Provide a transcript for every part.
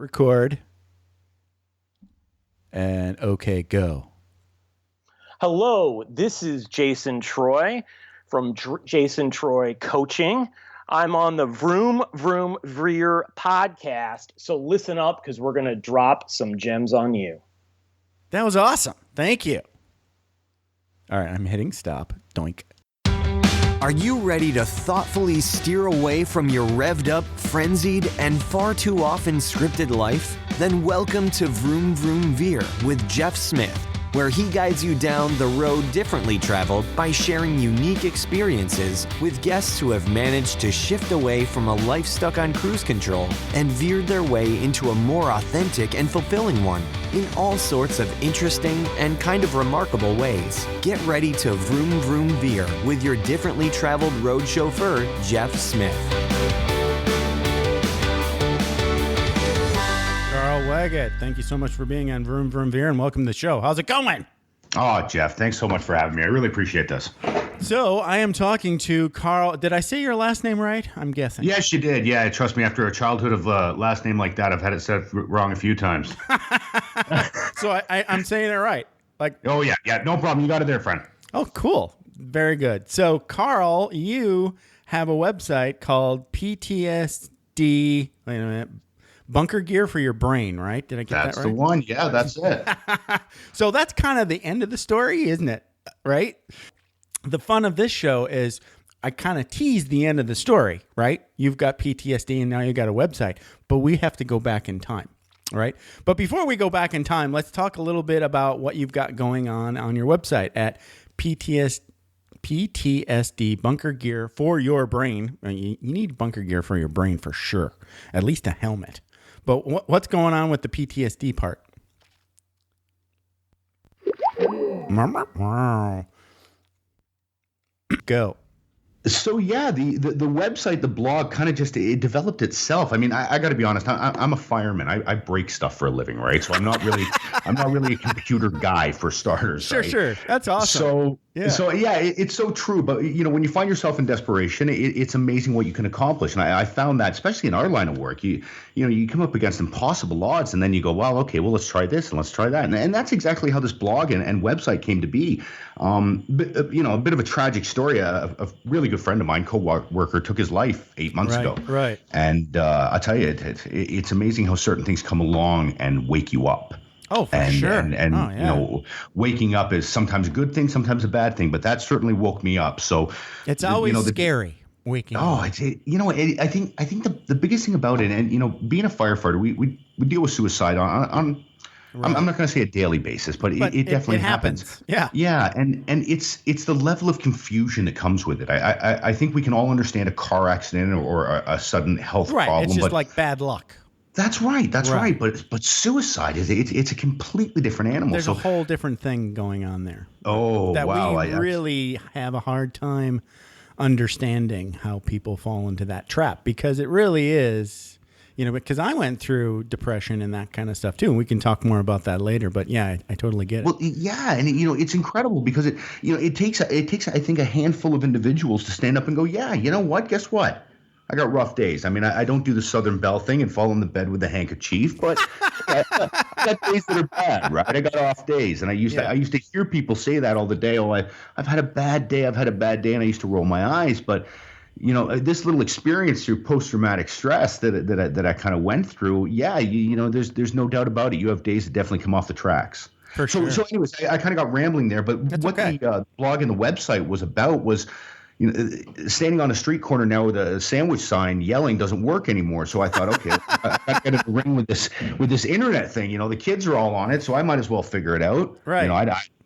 Record. And okay, go. Hello, this is Jason Troy from Jason Troy Coaching. I'm on the Vroom, Veer podcast. So listen up because we're going to drop some gems on you. That was awesome. Thank you. All right, I'm hitting stop. Doink. Are you ready to thoughtfully steer away from your revved up, frenzied, and far too often scripted life? Then welcome to Vroom, Veer with Jeff Smith, where he guides you down the road differently traveled by sharing unique experiences with guests who have managed to shift away from a life stuck on cruise control and veered their way into a more authentic and fulfilling one in all sorts of interesting and kind of remarkable ways. Get ready to Vroom, Veer with your differently traveled road chauffeur, Jeff Smith. Waggett, thank you so much for being on Vroom, Veer, and welcome to the show. How's it going? Oh, Jeff, thanks so much for having me. I really appreciate this. So I am talking to Carl. Did I say your last name right? I'm guessing. Yes, you did. Yeah, trust me, after a childhood of last name like that, I've had it said wrong a few times. So I'm saying it right. Oh, yeah, no problem. You got it there, friend. Oh, cool. Very good. So, Carl, you have a website called PTSD. Wait a minute. Bunker gear for your brain, right? Did I get that right? That's the one. Yeah, that's it. So that's kind of the end of the story, isn't it? Right? The fun of this show is I kind of tease the end of the story, right? You've got PTSD and now you got a website, but we have to go back in time, right? But before we go back in time, let's talk a little bit about what you've got going on your website at PTSD bunker gear for your brain. You need bunker gear for your brain for sure, at least a helmet. But what's going on with the PTSD part? Go. So yeah, the website, the blog, kind of just it developed itself. I mean, I got to be honest. I'm a fireman. I break stuff for a living, right? So I'm not really a computer guy for starters. Sure. That's awesome. So yeah, it's so true. But when you find yourself in desperation, it's amazing what you can accomplish. And I found that, especially in our line of work, you come up against impossible odds, and then you go, well, okay, well, let's try this and let's try that, and that's exactly how this blog and website came to be. A bit of a tragic story. A really good friend of mine, co-worker, took his life 8 months ago. Right. And I tell you, it's amazing how certain things come along and wake you up. Oh, for sure. And waking up is sometimes a good thing, sometimes a bad thing, but that certainly woke me up. So it's always scary waking up. I think the biggest thing about it, and being a firefighter, we deal with suicide on right. I'm not going to say a daily basis, but it definitely happens. Yeah. And it's the level of confusion that comes with it. I think we can all understand a car accident or a sudden health problem. It's just like bad luck. That's right. But suicide it's a completely different animal. There's a whole different thing going on there. Oh, that wow. We really have a hard time understanding how people fall into that trap, because it really is. Because I went through depression and that kind of stuff too, and we can talk more about that later. But yeah, I totally get it. Well, yeah, and it's incredible because it takes I think a handful of individuals to stand up and go, yeah, you know what? Guess what? I got rough days. I mean, I don't do the Southern Belle thing and fall in the bed with a handkerchief, but I got days that are bad, right? I got off days, and I used to hear people say that all the day. Oh, I've had a bad day. I've had a bad day, and I used to roll my eyes, but. This little experience through post-traumatic stress that I kind of went through, there's no doubt about it. You have days that definitely come off the tracks. For sure. So anyways, I kind of got rambling there, but the blog and the website was about was, standing on a street corner now with a sandwich sign yelling doesn't work anymore. So I thought, okay, I got to get a ring with this internet thing. The kids are all on it, so I might as well figure it out. Right.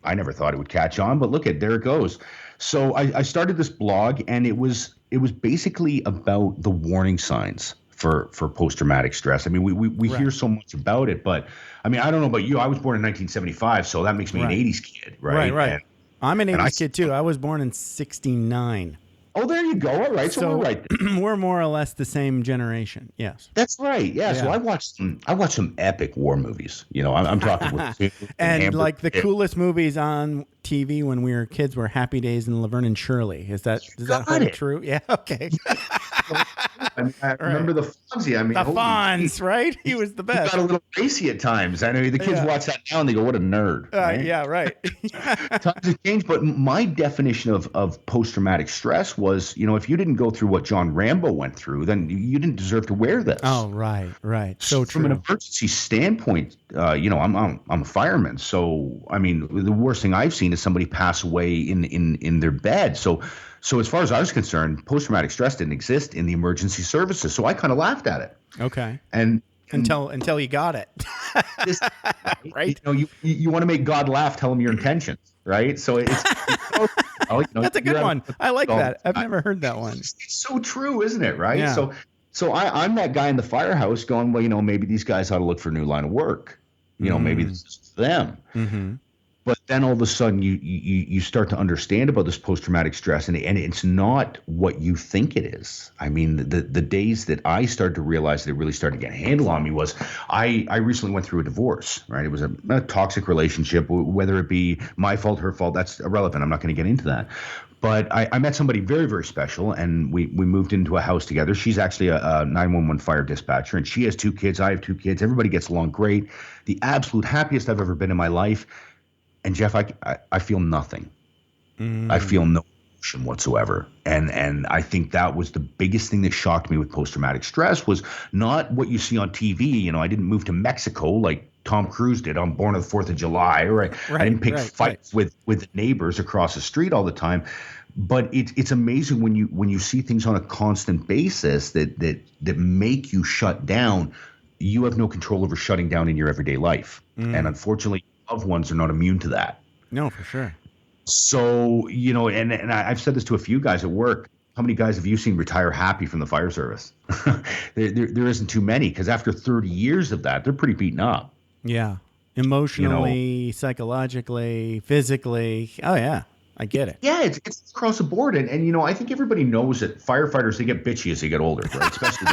I never thought it would catch on, but there it goes. So I started this blog, and it was basically about the warning signs for post-traumatic stress. I mean, we hear so much about it, but I mean, I don't know about you. I was born in 1975, so that makes me an 80s kid, right? Right. And I'm an 80s kid too. I was born in 69. Oh, there you go. All right. So we're right there. We're more or less the same generation. Yes. That's right. Yeah. So I watched some epic war movies. I'm talking with and like the coolest movies on TV when we were kids were Happy Days and Laverne and Shirley. Is that hold true? Yeah. Okay. I remember the Fonzie. I mean, The holy Fonz, right? He was the He best. got a little racy at times. I know the kids watch that now and they go, "What a nerd!" Right? Yeah, right. Times have changed, but my definition of post-traumatic stress was, if you didn't go through what John Rambo went through, then you didn't deserve to wear this. Oh, right. So true. From an emergency standpoint, I'm a fireman, so I mean, the worst thing I've seen is somebody pass away in their bed. So as far as I was concerned, post-traumatic stress didn't exist in the emergency services. So I kind of laughed at it. Okay. And until you got it. Right. You want to make God laugh, tell him your intentions, right? So it's that's a good one. I like that. I've never heard that one. It's so true, isn't it? Right. Yeah. So I'm that guy in the firehouse going, well, maybe these guys ought to look for a new line of work. Maybe this is them. Mm-hmm. But then all of a sudden you start to understand about this post-traumatic stress, and it's not what you think it is. I mean, the days that I started to realize that it really started to get a handle on me was I recently went through a divorce, right? It was a toxic relationship, whether it be my fault, her fault, that's irrelevant. I'm not going to get into that. But I met somebody very, very special, and we moved into a house together. She's actually a 911 fire dispatcher, and she has 2 kids. I have 2 kids. Everybody gets along great. The absolute happiest I've ever been in my life. And Jeff, I feel nothing. I feel no emotion whatsoever. And I think that was the biggest thing that shocked me with post-traumatic stress was not what you see on TV. I didn't move to Mexico like Tom Cruise did on Born on the 4th of July. Right. I didn't pick fights with neighbors across the street all the time. But it's amazing when you see things on a constant basis that make you shut down. You have no control over shutting down in your everyday life. And unfortunately, loved ones are not immune to that. No, for sure. So, and I've said this to a few guys at work. How many guys have you seen retire happy from the fire service? there isn't too many, because after 30 years of that, they're pretty beaten up. Yeah. Emotionally, psychologically, physically. Oh, yeah. I get it. Yeah, it's across the board. And I think everybody knows that firefighters, they get bitchy as they get older, right? Especially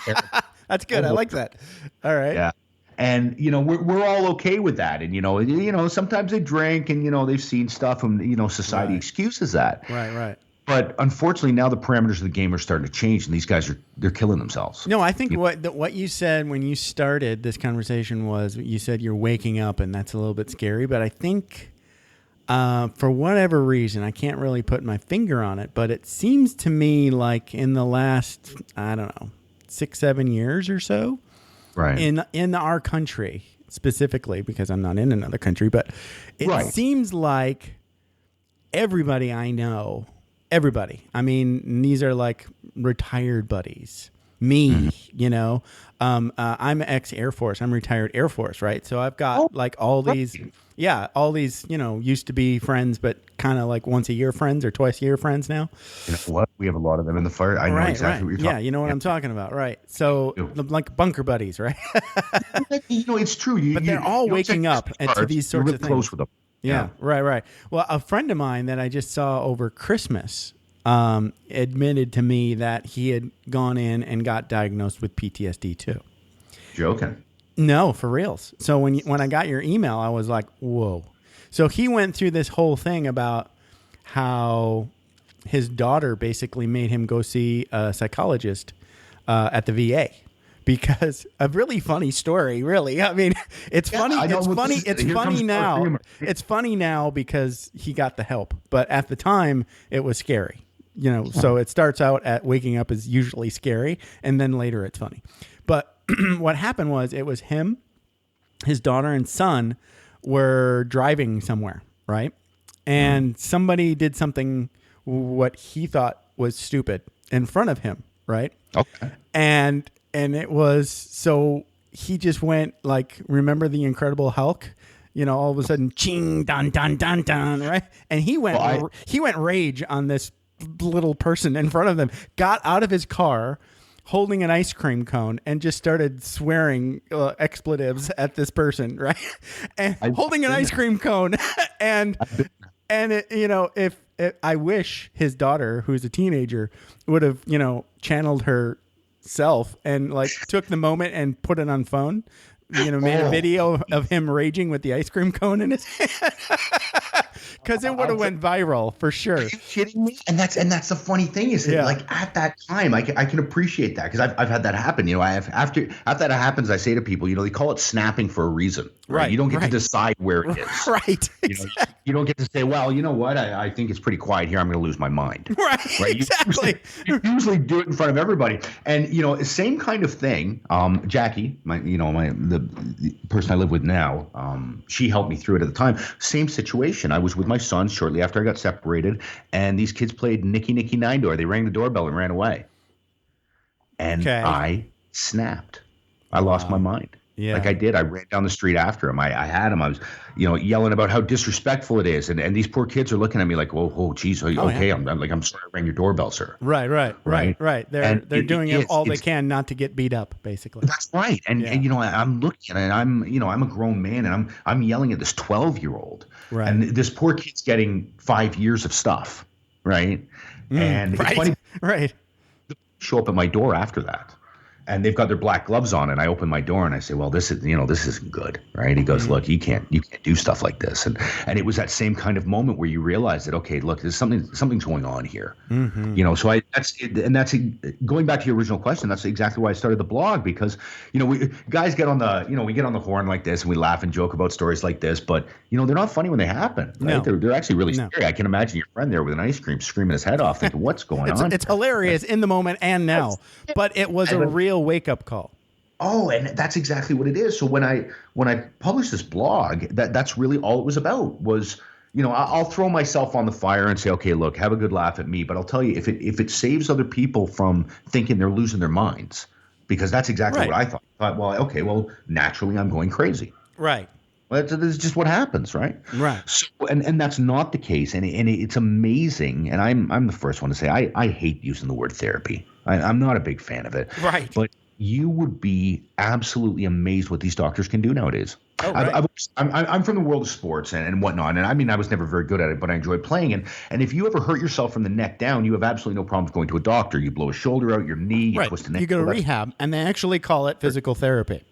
the That's good. I like that. All right. Yeah. And, we're all okay with that. And, sometimes they drink and, they've seen stuff and, society excuses that. Right. But unfortunately, now the parameters of the game are starting to change, and these guys they're killing themselves. No, I think what you said when you started this conversation was you said you're waking up, and that's a little bit scary. But I think for whatever reason, I can't really put my finger on it, but it seems to me like in the last, 6-7 years or so, right, in our country specifically, because I'm not in another country, but it seems like everybody I know, I mean, these are like retired buddies. Me, I'm ex-Air Force. I'm retired Air Force, right? So I've got all these, used to be friends, but kind of like once a year friends or twice a year friends now. You know what? We have a lot of them in the fire. I know exactly what you're talking about. Yeah, you know what I'm talking about, right? So like bunker buddies, right? It's true. But they're all waking up to these sorts of things. Close with them. Yeah, right. Well, a friend of mine that I just saw over Christmas admitted to me that he had gone in and got diagnosed with PTSD too. Joking? No, for reals. So when I got your email, I was like, whoa. So he went through this whole thing about how his daughter basically made him go see a psychologist at the VA. Because a really funny story, really. I mean, it's funny. It's funny. It's funny now. It's funny now because he got the help. But at the time, it was scary. So it starts out at waking up is usually scary, and then later it's funny. But what happened was it was him, his daughter, and son were driving somewhere, right? And somebody did something what he thought was stupid in front of him, right? Okay. And it was, so he just went like, remember the Incredible Hulk? All of a sudden, ching, dun, dun, dun, dun, right? And he went rage on this little person in front of them, got out of his car holding an ice cream cone and just started swearing expletives at this person, right? And holding an ice cream cone. And if I wish his daughter, who's a teenager, would have, channeled her self and like took the moment and put it on phone, made a video of him raging with the ice cream cone in his hand. because it would have went viral for sure. Are you kidding me? And that's the funny thing is that like at that time, I can appreciate that because I've had that happen. You know, after that happens, I say to people, you know, they call it snapping for a reason. Right. You don't get to decide where it is. Right. You don't get to say, well, you know what? I think it's pretty quiet here. I'm going to lose my mind. Right. Exactly. You usually do it in front of everybody. And, you know, same kind of thing. Jackie, the person I live with now, she helped me through it at the time. Same situation. I was with my son shortly after I got separated, and these kids played Nicky Nicky Nine Door. They rang the doorbell and ran away. And I snapped. I lost my mind. Yeah. Like I did. I ran down the street after him. I had him. I was, you know, yelling about how disrespectful it is. And these poor kids are looking at me like, oh, geez, are you okay? Yeah. I'm sorry I rang your doorbell, sir. Right. They're doing all they can not to get beat up, basically. That's right. And you know, I'm looking and I'm a grown man and I'm yelling at this 12-year-old. Right. And this poor kid's getting 5 years of stuff. Right. And it's funny. Right. They show up at my door after that. And they've got their black gloves on, and I open my door and I say, "Well, this isn't good, right?" He goes, "Look, you can't do stuff like this." And it was that same kind of moment where you realize that, okay, look, there's something's going on here, you know. So that's going back to your original question. That's exactly why I started the blog because, you know, we guys get on the horn like this and we laugh and joke about stories like this, but you know, they're not funny when they happen. Right? No. They're actually really scary. I can imagine your friend there with an ice cream screaming his head off, thinking, "What's going on?" It's hilarious in the moment and now, but it was a real wake-up call. Oh, and that's exactly what it is. So when I published this blog, that's really all it was about was, you know, I'll throw myself on the fire and say, okay, look, have a good laugh at me. But I'll tell you, if it saves other people from thinking they're losing their minds, because that's exactly what I thought. I thought, well, okay, well, naturally I'm going crazy. Right. Well, that's just what happens, right? Right. So, and that's not the case, and it's amazing. And I'm the first one to say I hate using the word therapy. I'm not a big fan of it. Right. But you would be absolutely amazed what these doctors can do nowadays. Oh, right. I'm from the world of sports and whatnot, and I mean I was never very good at it, but I enjoyed playing. And if you ever hurt yourself from the neck down, you have absolutely no problems going to a doctor. You blow a shoulder out, your knee, you twist an ankle. You go to rehab, and they actually call it physical therapy.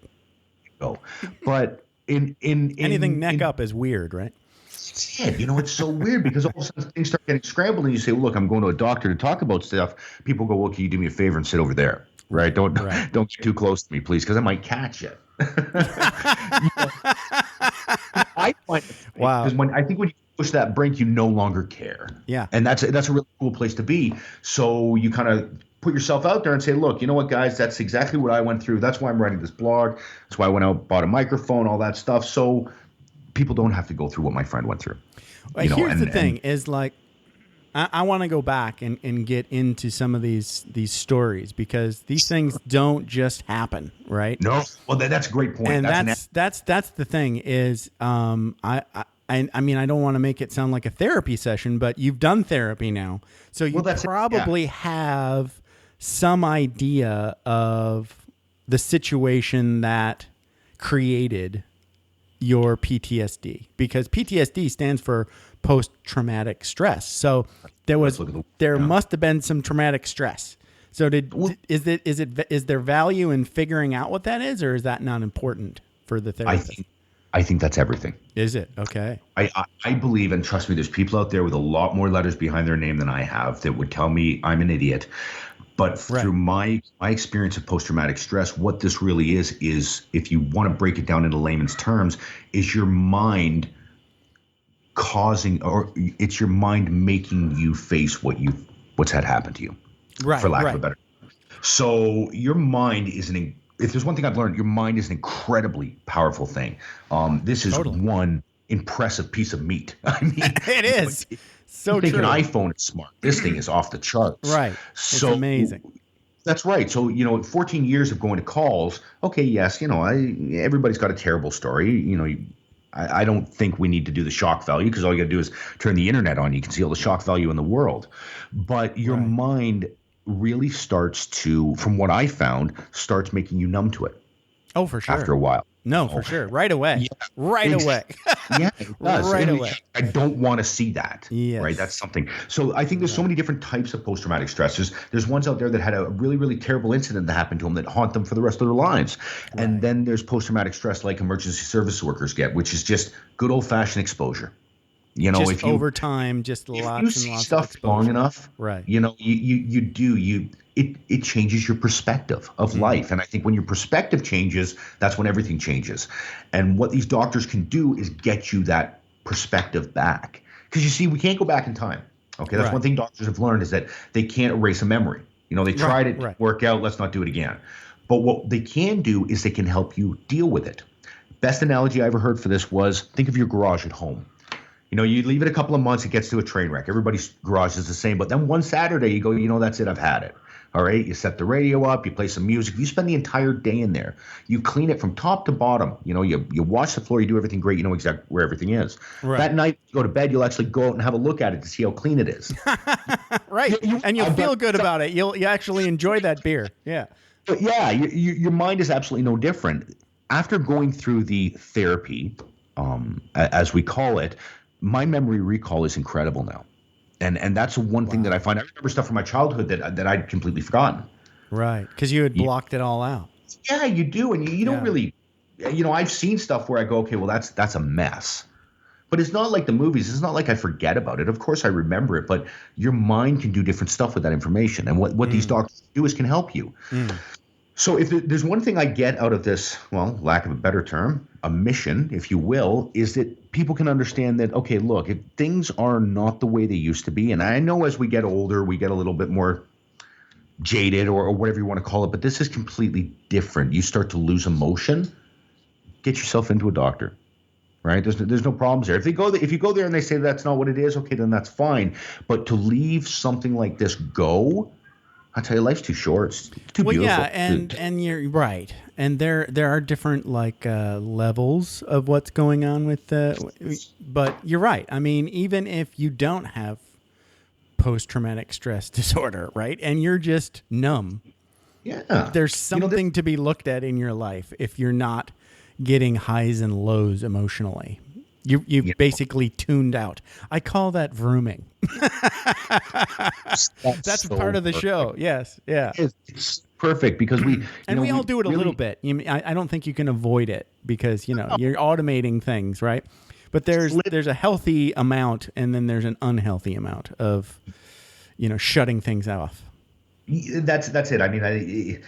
Oh, but anything neck up is weird, right? You know, it's so weird because all of a sudden things start getting scrambled, and you say, well, "Look, I'm going to a doctor to talk about stuff." People go, "Well, can you do me a favor and sit over there?" Right? Don't get too close to me, please, because I might catch it. I find it because when you push that brink, you no longer care. Yeah, and that's a really cool place to be. So you kind of put yourself out there and say, "Look, you know what, guys? That's exactly what I went through. That's why I'm writing this blog. That's why I went out, bought a microphone, all that stuff." So people don't have to go through what my friend went through. Well, here's the thing: is like. I want to go back and get into some of these stories because these things don't just happen, right? No, well that's a great point. And that's the thing is, I mean I don't want to make it sound like a therapy session, but you've done therapy now, so you probably have some idea of the situation that created your PTSD, because PTSD stands for post-traumatic stress. So there must have been some traumatic stress. So is there value in figuring out what that is, or is that not important for the therapist? I think that's everything. Is it? Okay. I believe, and trust me, there's people out there with a lot more letters behind their name than I have that would tell me I'm an idiot. But through my experience of post-traumatic stress, what this really is if you want to break it down into layman's terms, is your mind it's your mind making you face what's had happened to you, for lack of a better. So your mind is if there's one thing I've learned, your mind is an incredibly powerful thing. This is one impressive piece of meat. I mean, it is. So true. An iPhone is smart. This thing is off the charts. Right. It's amazing. That's right. So, 14 years of going to calls. Okay, yes, everybody's got a terrible story. I don't think we need to do the shock value because all you got to do is turn the internet on. You can see all the shock value in the world. But your mind really starts to, from what I found, starts making you numb to it. Oh, for sure. After a while. No, for sure. Right away. Yeah, away. Yeah, it does. Right away. I don't want to see that. Yes. Right. That's something. So I think there's so many different types of post-traumatic stress. There's ones out there that had a really, really terrible incident that happened to them that haunt them for the rest of their lives. Right. And then there's post-traumatic stress like emergency service workers get, which is just good old-fashioned exposure. You know, just if you over time, just if you lots and see lots of stuff exposure. long enough, Right. you know, it changes your perspective of life. And I think when your perspective changes, that's when everything changes. And what these doctors can do is get you that perspective back. Because you see, we can't go back in time. Okay, that's Right. one thing doctors have learned is that they can't erase a memory. You know, they tried it, right. work out, let's not do it again. But what they can do is they can help you deal with it. Best analogy I ever heard for this was, think of your garage at home. You know, you leave it a couple of months, it gets to a train wreck. Everybody's garage is the same. But then one Saturday you go, you know, that's it, I've had it. All right, you set the radio up, you play some music. You spend the entire day in there. You clean it from top to bottom. You know, you wash the floor, you do everything great. You know exactly where everything is. Right. That night, you go to bed, you'll actually go out and have a look at it to see how clean it is. Right. And you'll feel good about it. You actually enjoy that beer. Yeah. But yeah, your mind is absolutely no different. After going through the therapy, as we call it, my memory recall is incredible now. And that's one thing that I find. I remember stuff from my childhood that I'd completely forgotten. Right. Because you had blocked it all out. Yeah, you do. And you don't really, you know, I've seen stuff where I go, okay, well, that's a mess. But it's not like the movies. It's not like I forget about it. Of course, I remember it. But your mind can do different stuff with that information. And what these doctors do is can help you. So if there's one thing I get out of this, well, lack of a better term, a mission, if you will, is that people can understand that, okay, look, if things are not the way they used to be, and I know as we get older, we get a little bit more jaded or whatever you want to call it, but this is completely different. You start to lose emotion, get yourself into a doctor, right? There's no problems there. If you go there and they say that's not what it is, okay, then that's fine. But to leave something like this go, I tell you, life's too short. It's too beautiful. Yeah, and you're right. And there are different levels of what's going on with but you're right. I mean, even if you don't have post-traumatic stress disorder, right? And you're just numb. Yeah. There's something to be looked at in your life if you're not getting highs and lows emotionally. You've basically tuned out. I call that vrooming. That's so part of the show. Yes. Yeah. It's perfect because we all do it a little bit. I don't think you can avoid it because you're automating things, right? But there's a healthy amount and then there's an unhealthy amount of shutting things off. That's it. I mean,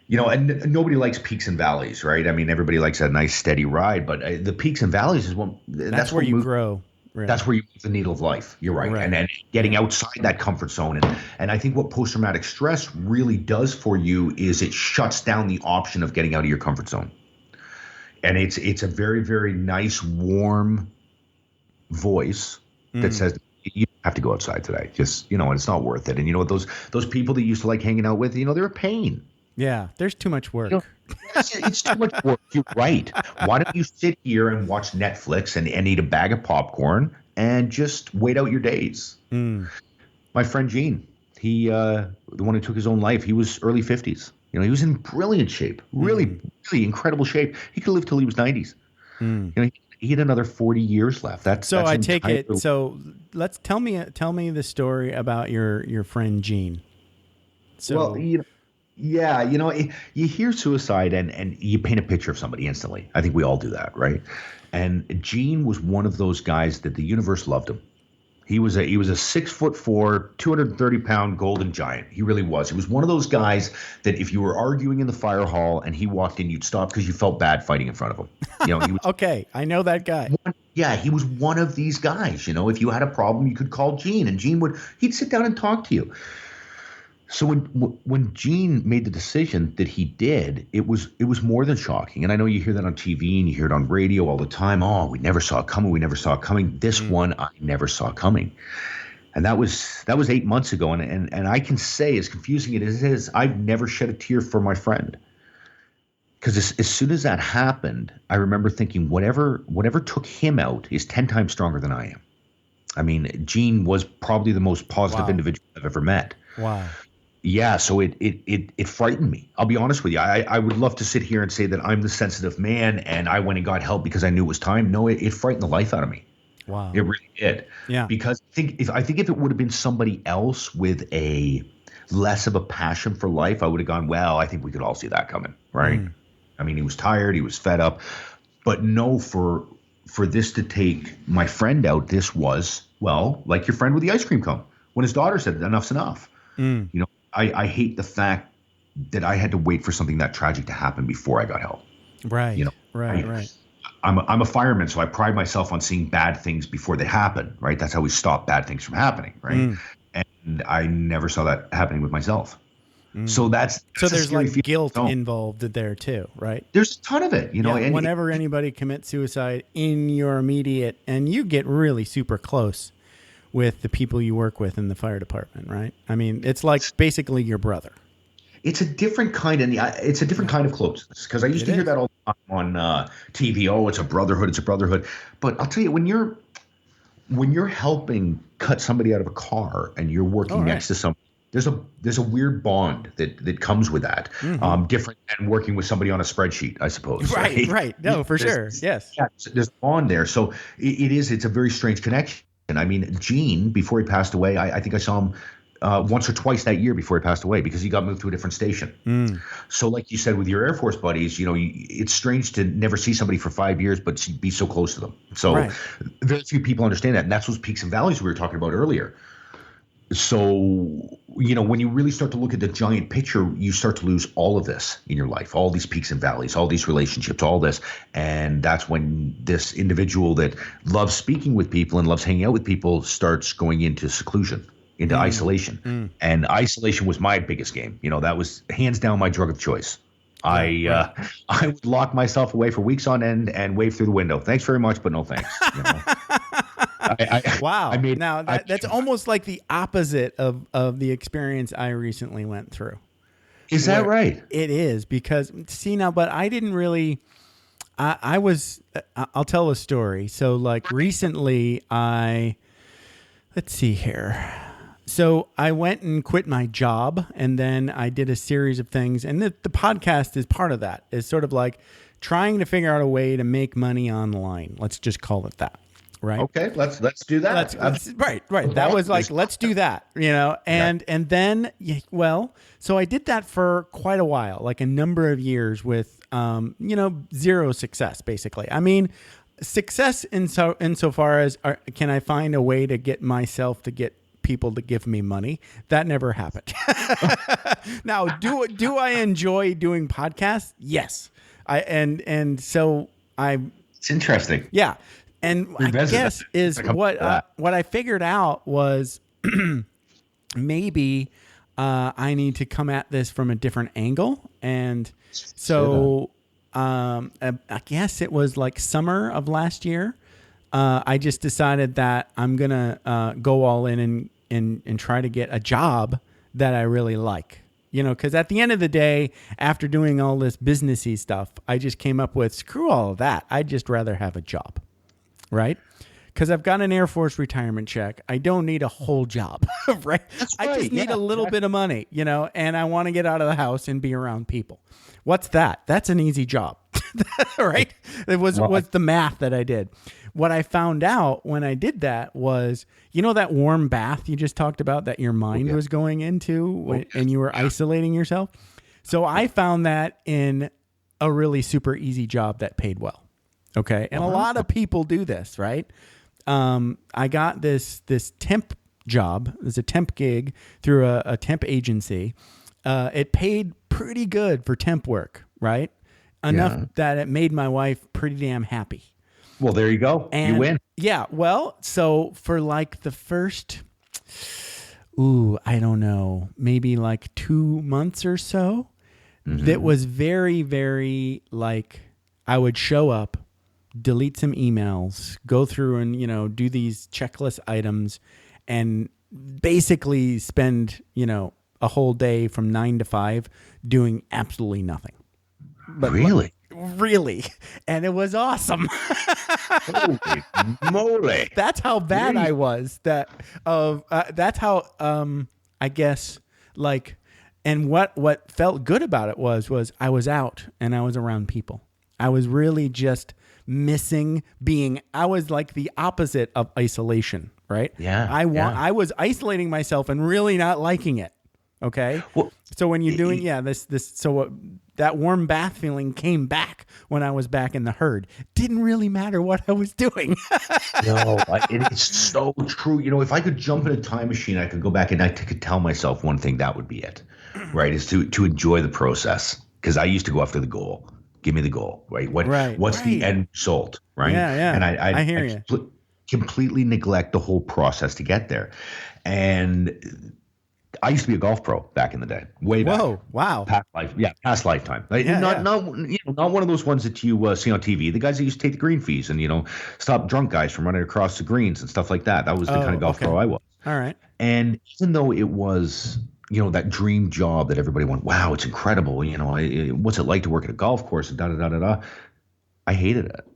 and nobody likes peaks and valleys, right? I mean, everybody likes a nice steady ride, but the peaks and valleys is that's where you grow. Really. That's where you move the needle of life. You're right. And getting outside that comfort zone. And I think what post-traumatic stress really does for you is it shuts down the option of getting out of your comfort zone. And it's a very, very nice, warm voice that says, you have to go outside today. Just, and it's not worth it. And those people that you used to like hanging out with, they're a pain. Yeah, there's too much work. It's too much work. You're right. Why don't you sit here and watch Netflix and eat a bag of popcorn and just wait out your days? My friend Gene, he the one who took his own life, he was early 50s. He was in brilliant shape, really, really incredible shape. He could live till he was 90s. He had another 40 years left. That's I take it. So let's tell me the story about your friend Gene. So, well, yeah, you hear suicide and you paint a picture of somebody instantly. I think we all do that, right? And Gene was one of those guys that the universe loved him. He was a 6'4", 230-pound golden giant. He really was. He was one of those guys that if you were arguing in the fire hall and he walked in, you'd stop because you felt bad fighting in front of him. He was, okay, I know that guy. He was one of these guys. If you had a problem, you could call Gene, and he'd sit down and talk to you. So when Gene made the decision that he did, it was more than shocking. And I know you hear that on TV and you hear it on radio all the time. Oh, we never saw it coming. We never saw it coming. This one I never saw coming. And that was 8 months ago. And I can say, as confusing as it is, I've never shed a tear for my friend. Because as soon as that happened, I remember thinking, whatever took him out is 10 times stronger than I am. I mean, Gene was probably the most positive individual I've ever met. Wow. Yeah, so it frightened me. I'll be honest with you. I would love to sit here and say that I'm the sensitive man and I went and got help because I knew it was time. No, it frightened the life out of me. Wow. It really did. Yeah. Because I think if it would have been somebody else with a less of a passion for life, I would have gone, well, I think we could all see that coming, right? I mean, he was tired, he was fed up. But no, for for this to take my friend out, this was, well, like your friend with the ice cream cone. When his daughter said, enough's enough. You know, I hate the fact that I had to wait for something that tragic to happen before I got help. Right. You know, Right. I'm a fireman, so I pride myself on seeing bad things before they happen, right? That's how we stop bad things from happening, right? And I never saw that happening with myself. So that's So a there's scary like feeling. guilt No, involved there too, right? there's a ton of it, you know. Yeah, And whenever anybody commits suicide in your immediate, and you get really super close with the people you work with in the fire department, right? I mean, it's like basically your brother. it's a different kind of closeness, because I used to hear that all the time on TV. Oh, it's a brotherhood. It's a brotherhood. But I'll tell you, when you're helping cut somebody out of a car and you're working next to somebody, there's a weird bond that comes with that. Different than working with somebody on a spreadsheet, I suppose. Right. No, for sure. Yes. Yeah, there's a bond there. So it's a very strange connection. I mean, Gene, before he passed away, I think I saw him once or twice that year before he passed away, because he got moved to a different station. So like you said, with your Air Force buddies, you know, it's strange to never see somebody for 5 years, but be so close to them. So very few people understand that. And that's those peaks and valleys we were talking about earlier. So, you know, when you really start to look at the giant picture, you start to lose all of this in your life, all these peaks and valleys, all these relationships, all this. And that's when this individual that loves speaking with people and loves hanging out with people starts going into seclusion, into isolation. And isolation was my biggest game. You know, that was hands down my drug of choice. I would lock myself away for weeks on end and wave through the window. Thanks very much, but no thanks. You know? Wow. Now that's almost like the opposite of the experience I recently went through. Is that right? It is, because but I didn't really, I'll tell a story. So like recently let's see here. So I went and quit my job, and then I did a series of things. And the podcast is part of that. It's sort of like trying to figure out a way to make money online. Let's just call it that. Right. Okay. Let's do that. Right. That was like, let's do that, you know? And then, so I did that for quite a while, like a number of years with, zero success, basically. I mean, success insofar as can I find a way to get myself to get people to give me money? That never happened. Now, do I enjoy doing podcasts? Yes. It's interesting. Yeah. And I guess is what I figured out was maybe I need to come at this from a different angle. And so I guess it was like summer of last year. I just decided that I'm going to go all in and try to get a job that I really like. You know, because at the end of the day, after doing all this businessy stuff, I just came up with, screw all of that. I'd just rather have a job. Right? Because I've got an Air Force retirement check. I don't need a whole job, right? I just need a little bit of money, you know, and I want to get out of the house and be around people. What's that? That's an easy job, right? It was the math that I did. What I found out when I did that was, you know, that warm bath you just talked about that your mind was going into and you were isolating yourself. So I found that in a really super easy job that paid well. Okay. And a lot of people do this, right? I got this temp job. It's a temp gig through a temp agency. It paid pretty good for temp work, right? Enough that it made my wife pretty damn happy. Well, there you go. You win. Yeah. Well, so for like the first, I don't know, maybe like 2 months or so, that was very, very like I would show up, delete some emails, go through and, you know, do these checklist items and basically spend, you know, a whole day from 9 to 5 doing absolutely nothing. But really? Really. And it was awesome. Holy moly. That's how bad I was. That's how, I guess, like, and what felt good about it was I was out and I was around people. I was really just missing I was like the opposite of isolation, right? Yeah. I was isolating myself and really not liking it. Okay. Well, So when you're doing, that warm bath feeling came back when I was back in the herd. Didn't really matter what I was doing. no, it is so true. If I could jump in a time machine, I could go back and I could tell myself one thing, that would be it, right? Is to enjoy the process. Because I used to go after the goal. Give me the goal, right? What's the end result, right? Yeah. And I hear you. Completely neglect the whole process to get there. And I used to be a golf pro back in the day, way back. Whoa! Wow. Past lifetime. Yeah. Not one of those ones that you see on TV. The guys that used to take the green fees and stop drunk guys from running across the greens and stuff like that. That was the kind of golf pro I was. All right. And even though it was that dream job that everybody went, wow, it's incredible. What's it like to work at a golf course? And I hated it.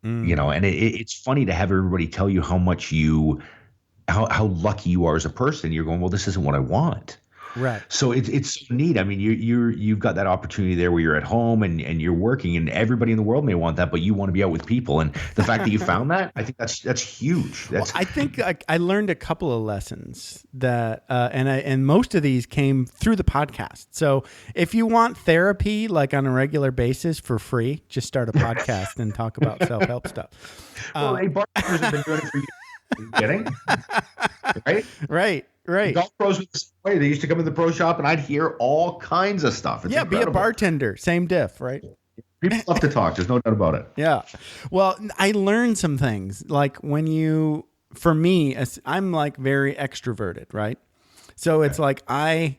And it's funny to have everybody tell you how much how lucky you are as a person. You're going, well, this isn't what I want. Right. So it's so neat. I mean, you've got that opportunity there where you're at home and you're working, and everybody in the world may want that, but you want to be out with people. And the fact that you found that, I think that's huge. I think I learned a couple of lessons that, and most of these came through the podcast. So if you want therapy, like on a regular basis for free, just start a podcast and talk about self-help stuff. Well, bartenders have been doing it for years. Are you kidding? Right. Golf pros were the same way. They used to come to the pro shop, and I'd hear all kinds of stuff. It's incredible. Be a bartender. Same diff, right? People love to talk. There's no doubt about it. Yeah. Well, I learned some things. Like for me, I'm like very extroverted, right? So it's like I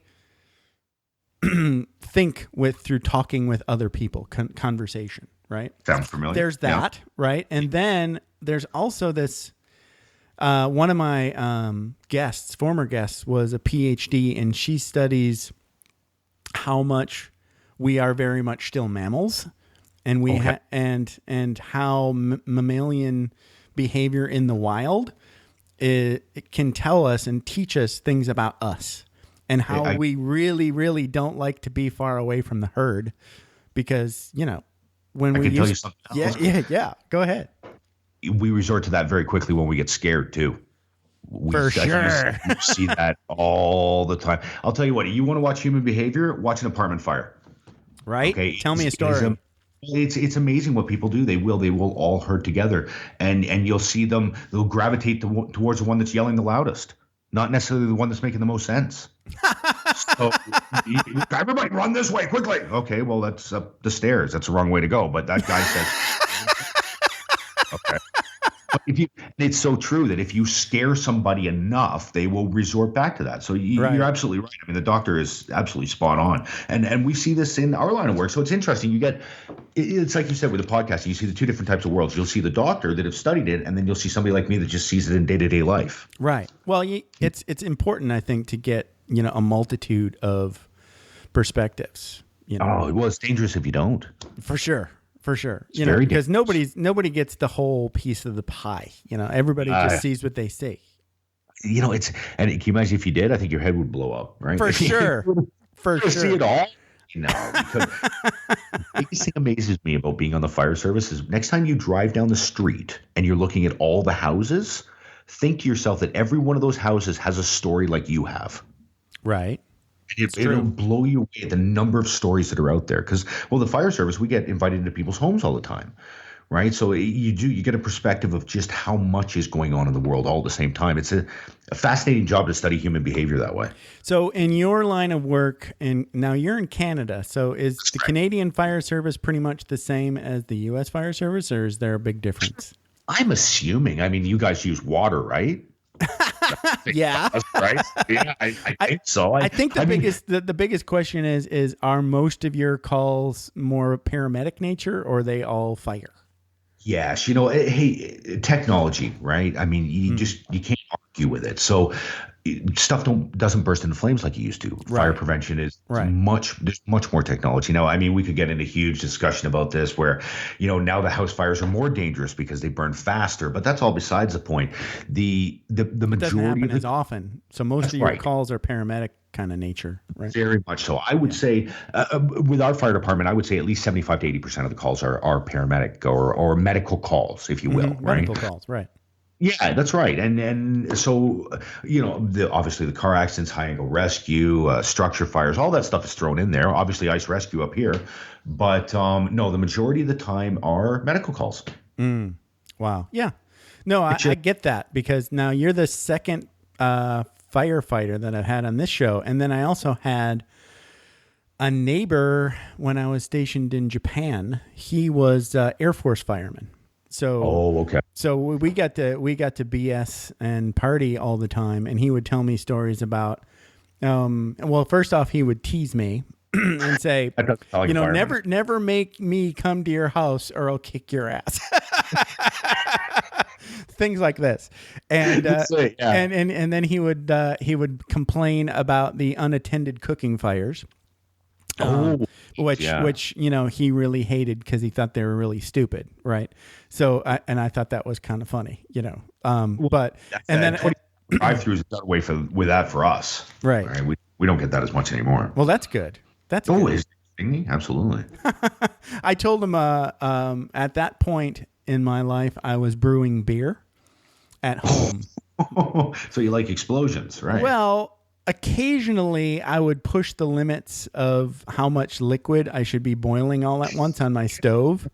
think through talking with other people, conversation, right? Sounds familiar. There's that, right? And then there's also this. One of my former guests, was a PhD, and she studies how much we are very much still mammals, and and how mammalian behavior in the wild it can tell us and teach us things about us, and how we really, really don't like to be far away from the herd, because when we tell you something else. Yeah. Go ahead. We resort to that very quickly when we get scared too. For sure. You see that all the time. I'll tell you what, you want to watch human behavior, watch an apartment fire. Right? Okay. Tell me a story. It's amazing what people do. They will all herd together, and you'll see them. They'll gravitate towards the one that's yelling the loudest, not necessarily the one that's making the most sense. So everybody run this way quickly. Okay, well, that's up the stairs. That's the wrong way to go. But that guy says, okay. But it's so true that if you scare somebody enough, they will resort back to that. So you're absolutely right. I mean, the doctor is absolutely spot on. And we see this in our line of work. So it's interesting. It's like you said with the podcast, you see the two different types of worlds. You'll see the doctor that have studied it, and then you'll see somebody like me that just sees it in day-to-day life. Right. Well, it's important, I think, to get, a multitude of perspectives. Oh, well, it's dangerous if you don't. For sure. Because nobody gets the whole piece of the pie. Everybody just sees what they see. Can you imagine if you did? I think your head would blow up, right? For sure. See it all? No. Because the biggest thing amazes me about being on the fire service is next time you drive down the street and you're looking at all the houses, think to yourself that every one of those houses has a story like you have. Right. It'll blow you away at the number of stories that are out there. Because, the fire service, we get invited into people's homes all the time, right? So you get a perspective of just how much is going on in the world all at the same time. It's a fascinating job to study human behavior that way. So in your line of work, and now you're in Canada, so is the Canadian Fire Service pretty much the same as the U.S. Fire Service, or is there a big difference? I'm assuming. I mean, you guys use water, right? Yeah. Right. Yeah, I think so. I think the biggest question is are most of your calls more paramedic nature, or are they all fire? Yes. Hey, technology, right? I mean, you can't argue with it. So stuff doesn't burst into flames like it used to. Right. Fire prevention is there's much more technology. Now, I mean, we could get into a huge discussion about this where, now the house fires are more dangerous because they burn faster, but that's all besides the point. The majority doesn't happen as often. So most of your calls are paramedic kind of nature, right? Very much so. I would say with our fire department, I would say at least 75 to 80% of the calls are paramedic or medical calls, if you will, right? Medical calls, right. Yeah, that's right. And so, obviously the car accidents, high angle rescue, structure fires, all that stuff is thrown in there. Obviously, ice rescue up here, but no, the majority of the time are medical calls. Wow. Yeah. No, I get that, because now you're the second firefighter that I've had on this show. And then I also had a neighbor when I was stationed in Japan. He was Air Force fireman. So, Okay. So we got to BS and party all the time, and he would tell me stories about. Well, first off, he would tease me and say, never make me come to your house or I'll kick your ass. Things like this, and and then he would complain about the unattended cooking fires. Which he really hated because he thought they were really stupid, right? So I thought that was kind of funny, but and then drive-throughs got away with that for us, right? We don't get that as much anymore. Well, that's good. That's good. Absolutely. I told him at that point in my life I was brewing beer at home. So you like explosions, right? Well, occasionally I would push the limits of how much liquid I should be boiling all at once on my stove.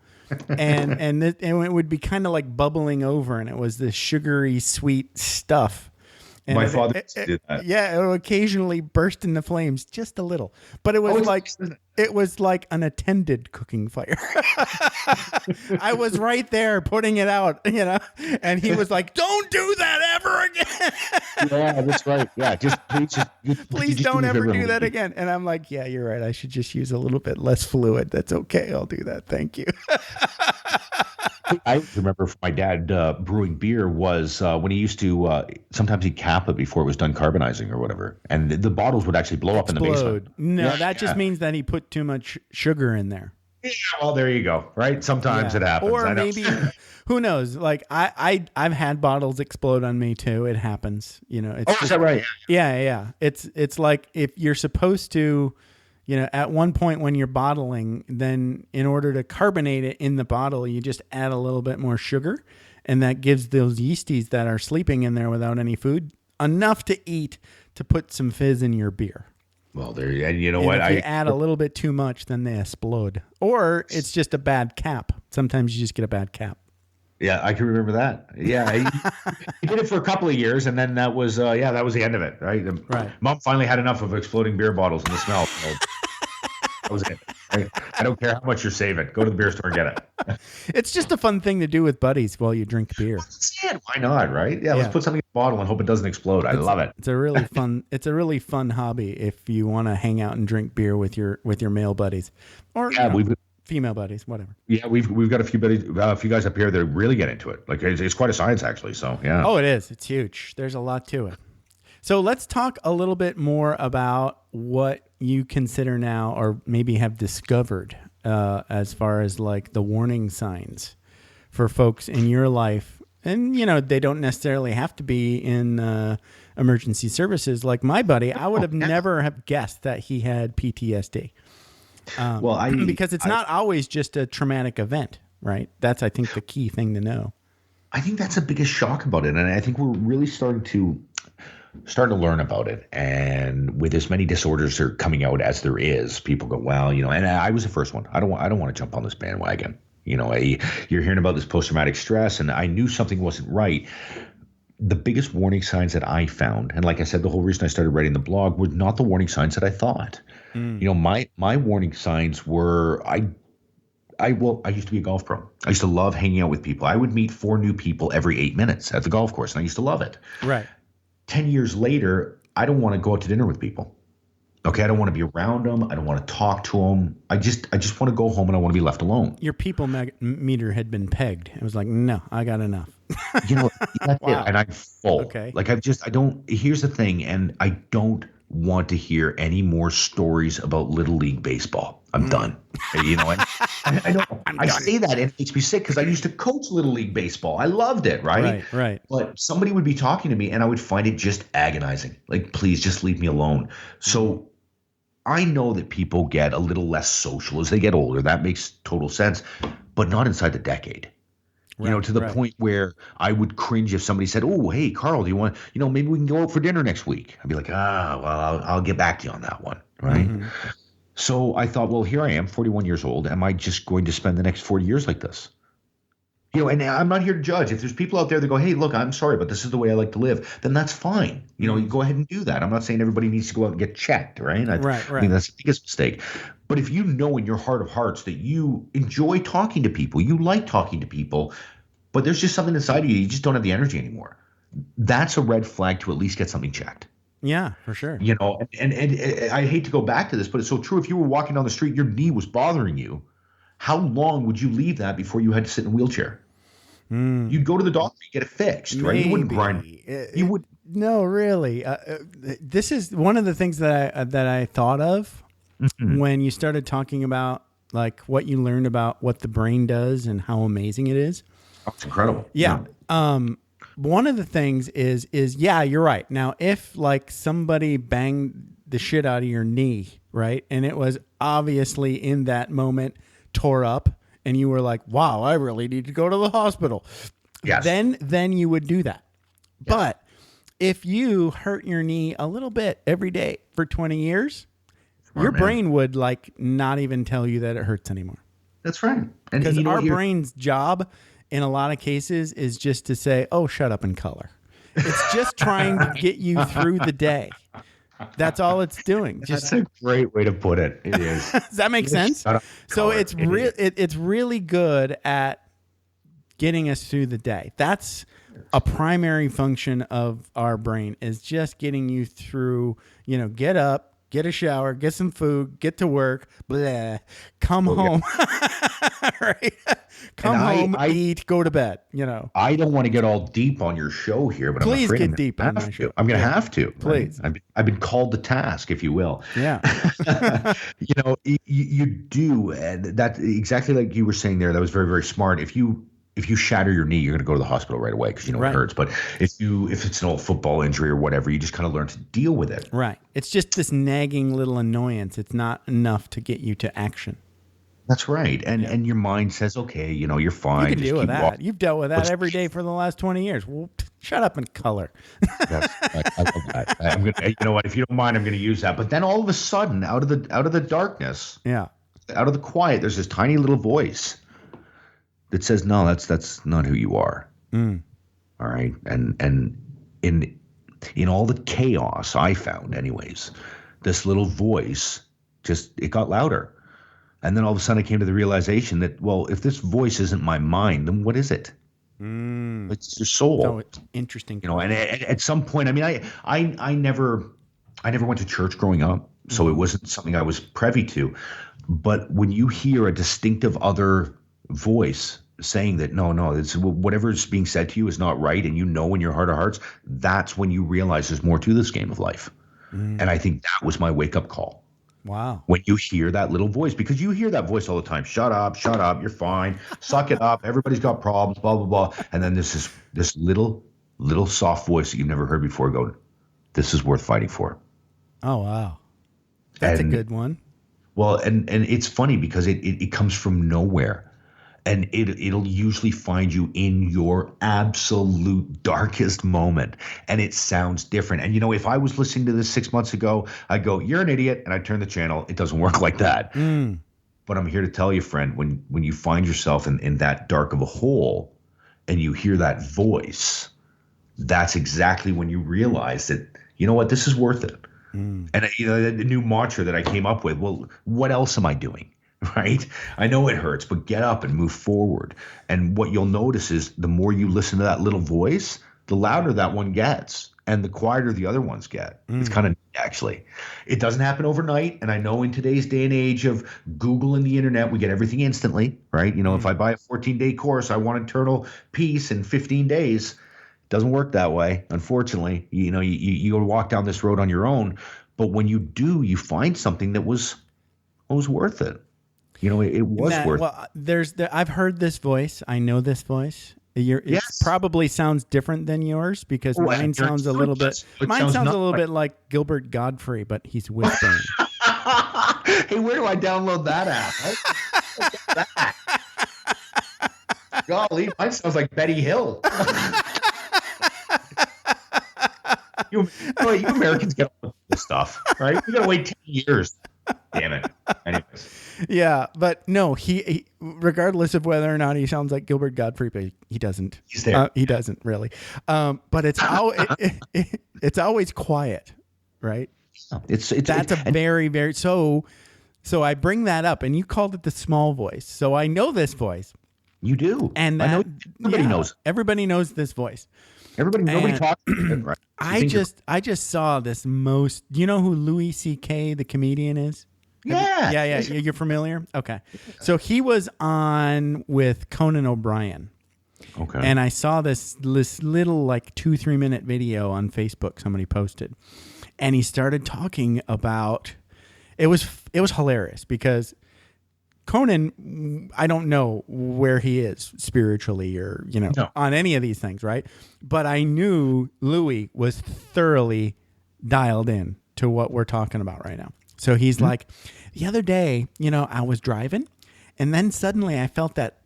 And it would be kind of like bubbling over, and it was this sugary sweet stuff. And my father did that. Yeah, it would occasionally burst into flames just a little, but it was like an attended cooking fire. I was right there putting it out, and he was like, "Don't do that ever again." Yeah, that's right. Yeah, please don't ever do that again. And I'm like, "Yeah, you're right. I should just use a little bit less fluid. That's okay. I'll do that. Thank you." I remember my dad brewing beer was when he used to sometimes he'd cap it before it was done carbonizing or whatever, and the bottles would actually blow up in the basement. No, that just means that he put too much sugar in there. Yeah, well, there you go. Right? Sometimes it happens. Or maybe, who knows? Like I've had bottles explode on me too. It happens. It's is that right? Yeah. It's like if you're supposed to. At one point when you're bottling, then in order to carbonate it in the bottle, you just add a little bit more sugar, and that gives those yeasties that are sleeping in there without any food enough to eat to put some fizz in your beer. Well, there, and you know what? If you add a little bit too much, then they explode. Or it's just a bad cap. Sometimes you just get a bad cap. Yeah, I can remember that. Yeah, he did it for a couple of years, and then that was the end of it, right? Right. Mom finally had enough of exploding beer bottles and the smell. So that was it. Right? I don't care how much you're saving. Go to the beer store and get it. It's just a fun thing to do with buddies while you drink beer. Why not, right? Yeah, let's put something in the bottle and hope it doesn't explode. I love it. It's a really fun. It's a really fun hobby if you want to hang out and drink beer with your male buddies, or female buddies, whatever. Yeah, we've got a few guys up here that really get into it. Like it's quite a science, actually. So yeah. Oh, it is. It's huge. There's a lot to it. So let's talk a little bit more about what you consider now, or maybe have discovered, as far as like the warning signs for folks in your life. And they don't necessarily have to be in emergency services. Like my buddy, I would have never have guessed that he had PTSD. Because it's not always just a traumatic event, right? That's, I think, the key thing to know. I think that's the biggest shock about it, and I think we're really starting to learn about it. And with as many disorders that are coming out as there is, people go, well, and I was the first one. I don't want to jump on this bandwagon. You're hearing about this post-traumatic stress, and I knew something wasn't right. The biggest warning signs that I found, and like I said, the whole reason I started writing the blog, were not the warning signs that I thought. My warning signs were I used to be a golf pro. I used to love hanging out with people. I would meet 4 new people every 8 minutes at the golf course, and I used to love it. Right. 10 years later, I don't want to go out to dinner with people. Okay, I don't want to be around them. I don't want to talk to them. I just want to go home and I want to be left alone. Your people meter had been pegged. It was like, no, I got enough. That's wow. It. And I'm full. Okay. Like here's the thing. And I don't want to hear any more stories about Little League baseball. I'm done. I say that and it makes me sick because I used to coach Little League baseball. I loved it, right? Right. But somebody would be talking to me and I would find it just agonizing. Like, please just leave me alone. So I know that people get a little less social as they get older. That makes total sense, but not inside the decade. To the point where I would cringe if somebody said, "Oh, hey, Carl, do you want, maybe we can go out for dinner next week?" I'd be like, I'll get back to you on that one. Right. Mm-hmm. So I thought, well, here I am, 41 years old. Am I just going to spend the next 40 years like this? And I'm not here to judge. If there's people out there that go, "Hey, look, I'm sorry, but this is the way I like to live," then that's fine. You go ahead and do that. I'm not saying everybody needs to go out and get checked, right? Right. I think that's the biggest mistake. But if you know in your heart of hearts that you enjoy talking to people, you like talking to people, but there's just something inside of you just don't have the energy anymore, that's a red flag to at least get something checked. Yeah, for sure. And I hate to go back to this, but it's so true. If you were walking down the street, your knee was bothering you, how long would you leave that before you had to sit in a wheelchair? You'd go to the doctor, you get it fixed, right? You wouldn't grind. You would. No, really. This is one of the things that I thought of when you started talking about like what you learned about what the brain does and how amazing it is. That's incredible. Yeah. One of the things is you're right. Now, if like somebody banged the shit out of your knee, right, and it was obviously in that moment tore up, and you were like, "Wow, I really need to go to the hospital." Yes. Then you would do that. Yes. But if you hurt your knee a little bit every day for 20 years, your brain would like not even tell you that it hurts anymore. That's right. Because our brain's job in a lot of cases is just to say, "Oh, shut up and color." It's just trying to get you through the day. That's all it's doing. That's a great way to put it. It is. Does that make sense? So it's really good at getting us through the day. That's a primary function of our brain, is just getting you through, get up, get a shower, get some food, get to work, blah, come home, right? Come home, eat, go to bed, I don't want to get all deep on your show here, but please I'm afraid get deep on my show. I'm going to have to. Please. I've been called to task, if you will. Yeah. You do. And that exactly like you were saying there, that was very, very smart. If you shatter your knee, you're going to go to the hospital right away because it hurts. But if it's an old football injury or whatever, you just kind of learn to deal with it. Right. It's just this nagging little annoyance. It's not enough to get you to action. That's right. And your mind says, okay, you're fine. You can deal with that. You've dealt with that every day for the last 20 years. Well, shut up and color. I love that. I'm gonna, you know what? If you don't mind, I'm going to use that. But then all of a sudden, out of the darkness, out of the quiet, there's this tiny little voice that says, "No, that's not who you are." All right, and in all the chaos, I found, anyways, this little voice it got louder. And then all of a sudden I came to the realization that, well, if this voice isn't my mind, then what is it? It's your soul. So it's interesting. And at some point, I mean, I never went to church growing up, so it wasn't something I was privy to. But when you hear a distinctive other voice saying that, no, it's whatever is being said to you is not right, and in your heart of hearts, that's when you realize there's more to this game of life. And I think that was my wake-up call. Wow. When you hear that little voice, because you hear that voice all the time. Shut up, you're fine. Suck it up. Everybody's got problems, blah, blah, blah. And then there's this little soft voice that you've never heard before going, "This is worth fighting for." Oh, wow. That's a good one. Well, and it's funny because it comes from nowhere. And it'll usually find you in your absolute darkest moment. And it sounds different. And, if I was listening to this 6 months ago, I'd go, "You're an idiot." And I'd turn the channel. It doesn't work like that. But I'm here to tell you, friend, when you find yourself in that dark of a hole and you hear that voice, that's exactly when you realize that, you know what, this is worth it. And, the new mantra that I came up with, well, what else am I doing? Right? I know it hurts, but get up and move forward. And what you'll notice is the more you listen to that little voice, the louder that one gets and the quieter the other ones get. It's kind of actually. It doesn't happen overnight. And I know in today's day and age of Google and the internet, we get everything instantly, right? If I buy a 14-day course, I want eternal peace in 15 days. It doesn't work that way, unfortunately. You walk down this road on your own. But when you do, you find something that was worth it. It was worth it. Well, I've heard this voice. I know this voice. It probably sounds different than yours because mine sounds a little bit. Mine sounds a little bit like Gilbert Godfrey, but he's whispering. Hey, where do I download that app? Golly, mine sounds like Betty Hill. You Americans get all this stuff, right? We gotta wait 10 years. Damn it. Anyways. Yeah, but no, he regardless of whether or not he sounds like Gilbert Gottfried, he doesn't. He's there. He doesn't really. But it's it's always quiet, right? That's a very, very so I bring that up, and you called it the small voice. So I know this voice. You do, and I know everybody knows. Everybody knows this voice. Nobody talks about it, right? I just saw this most. You know who Louis C.K. the comedian is? Yeah. You're familiar? Okay. So he was on with Conan O'Brien. Okay. And I saw this little like 2-3 minute video on Facebook somebody posted. And he started talking about it was hilarious because Conan, I don't know where he is spiritually or, on any of these things, right? But I knew Louis was thoroughly dialed in to what we're talking about right now. So he's like, the other day, I was driving and then suddenly I felt that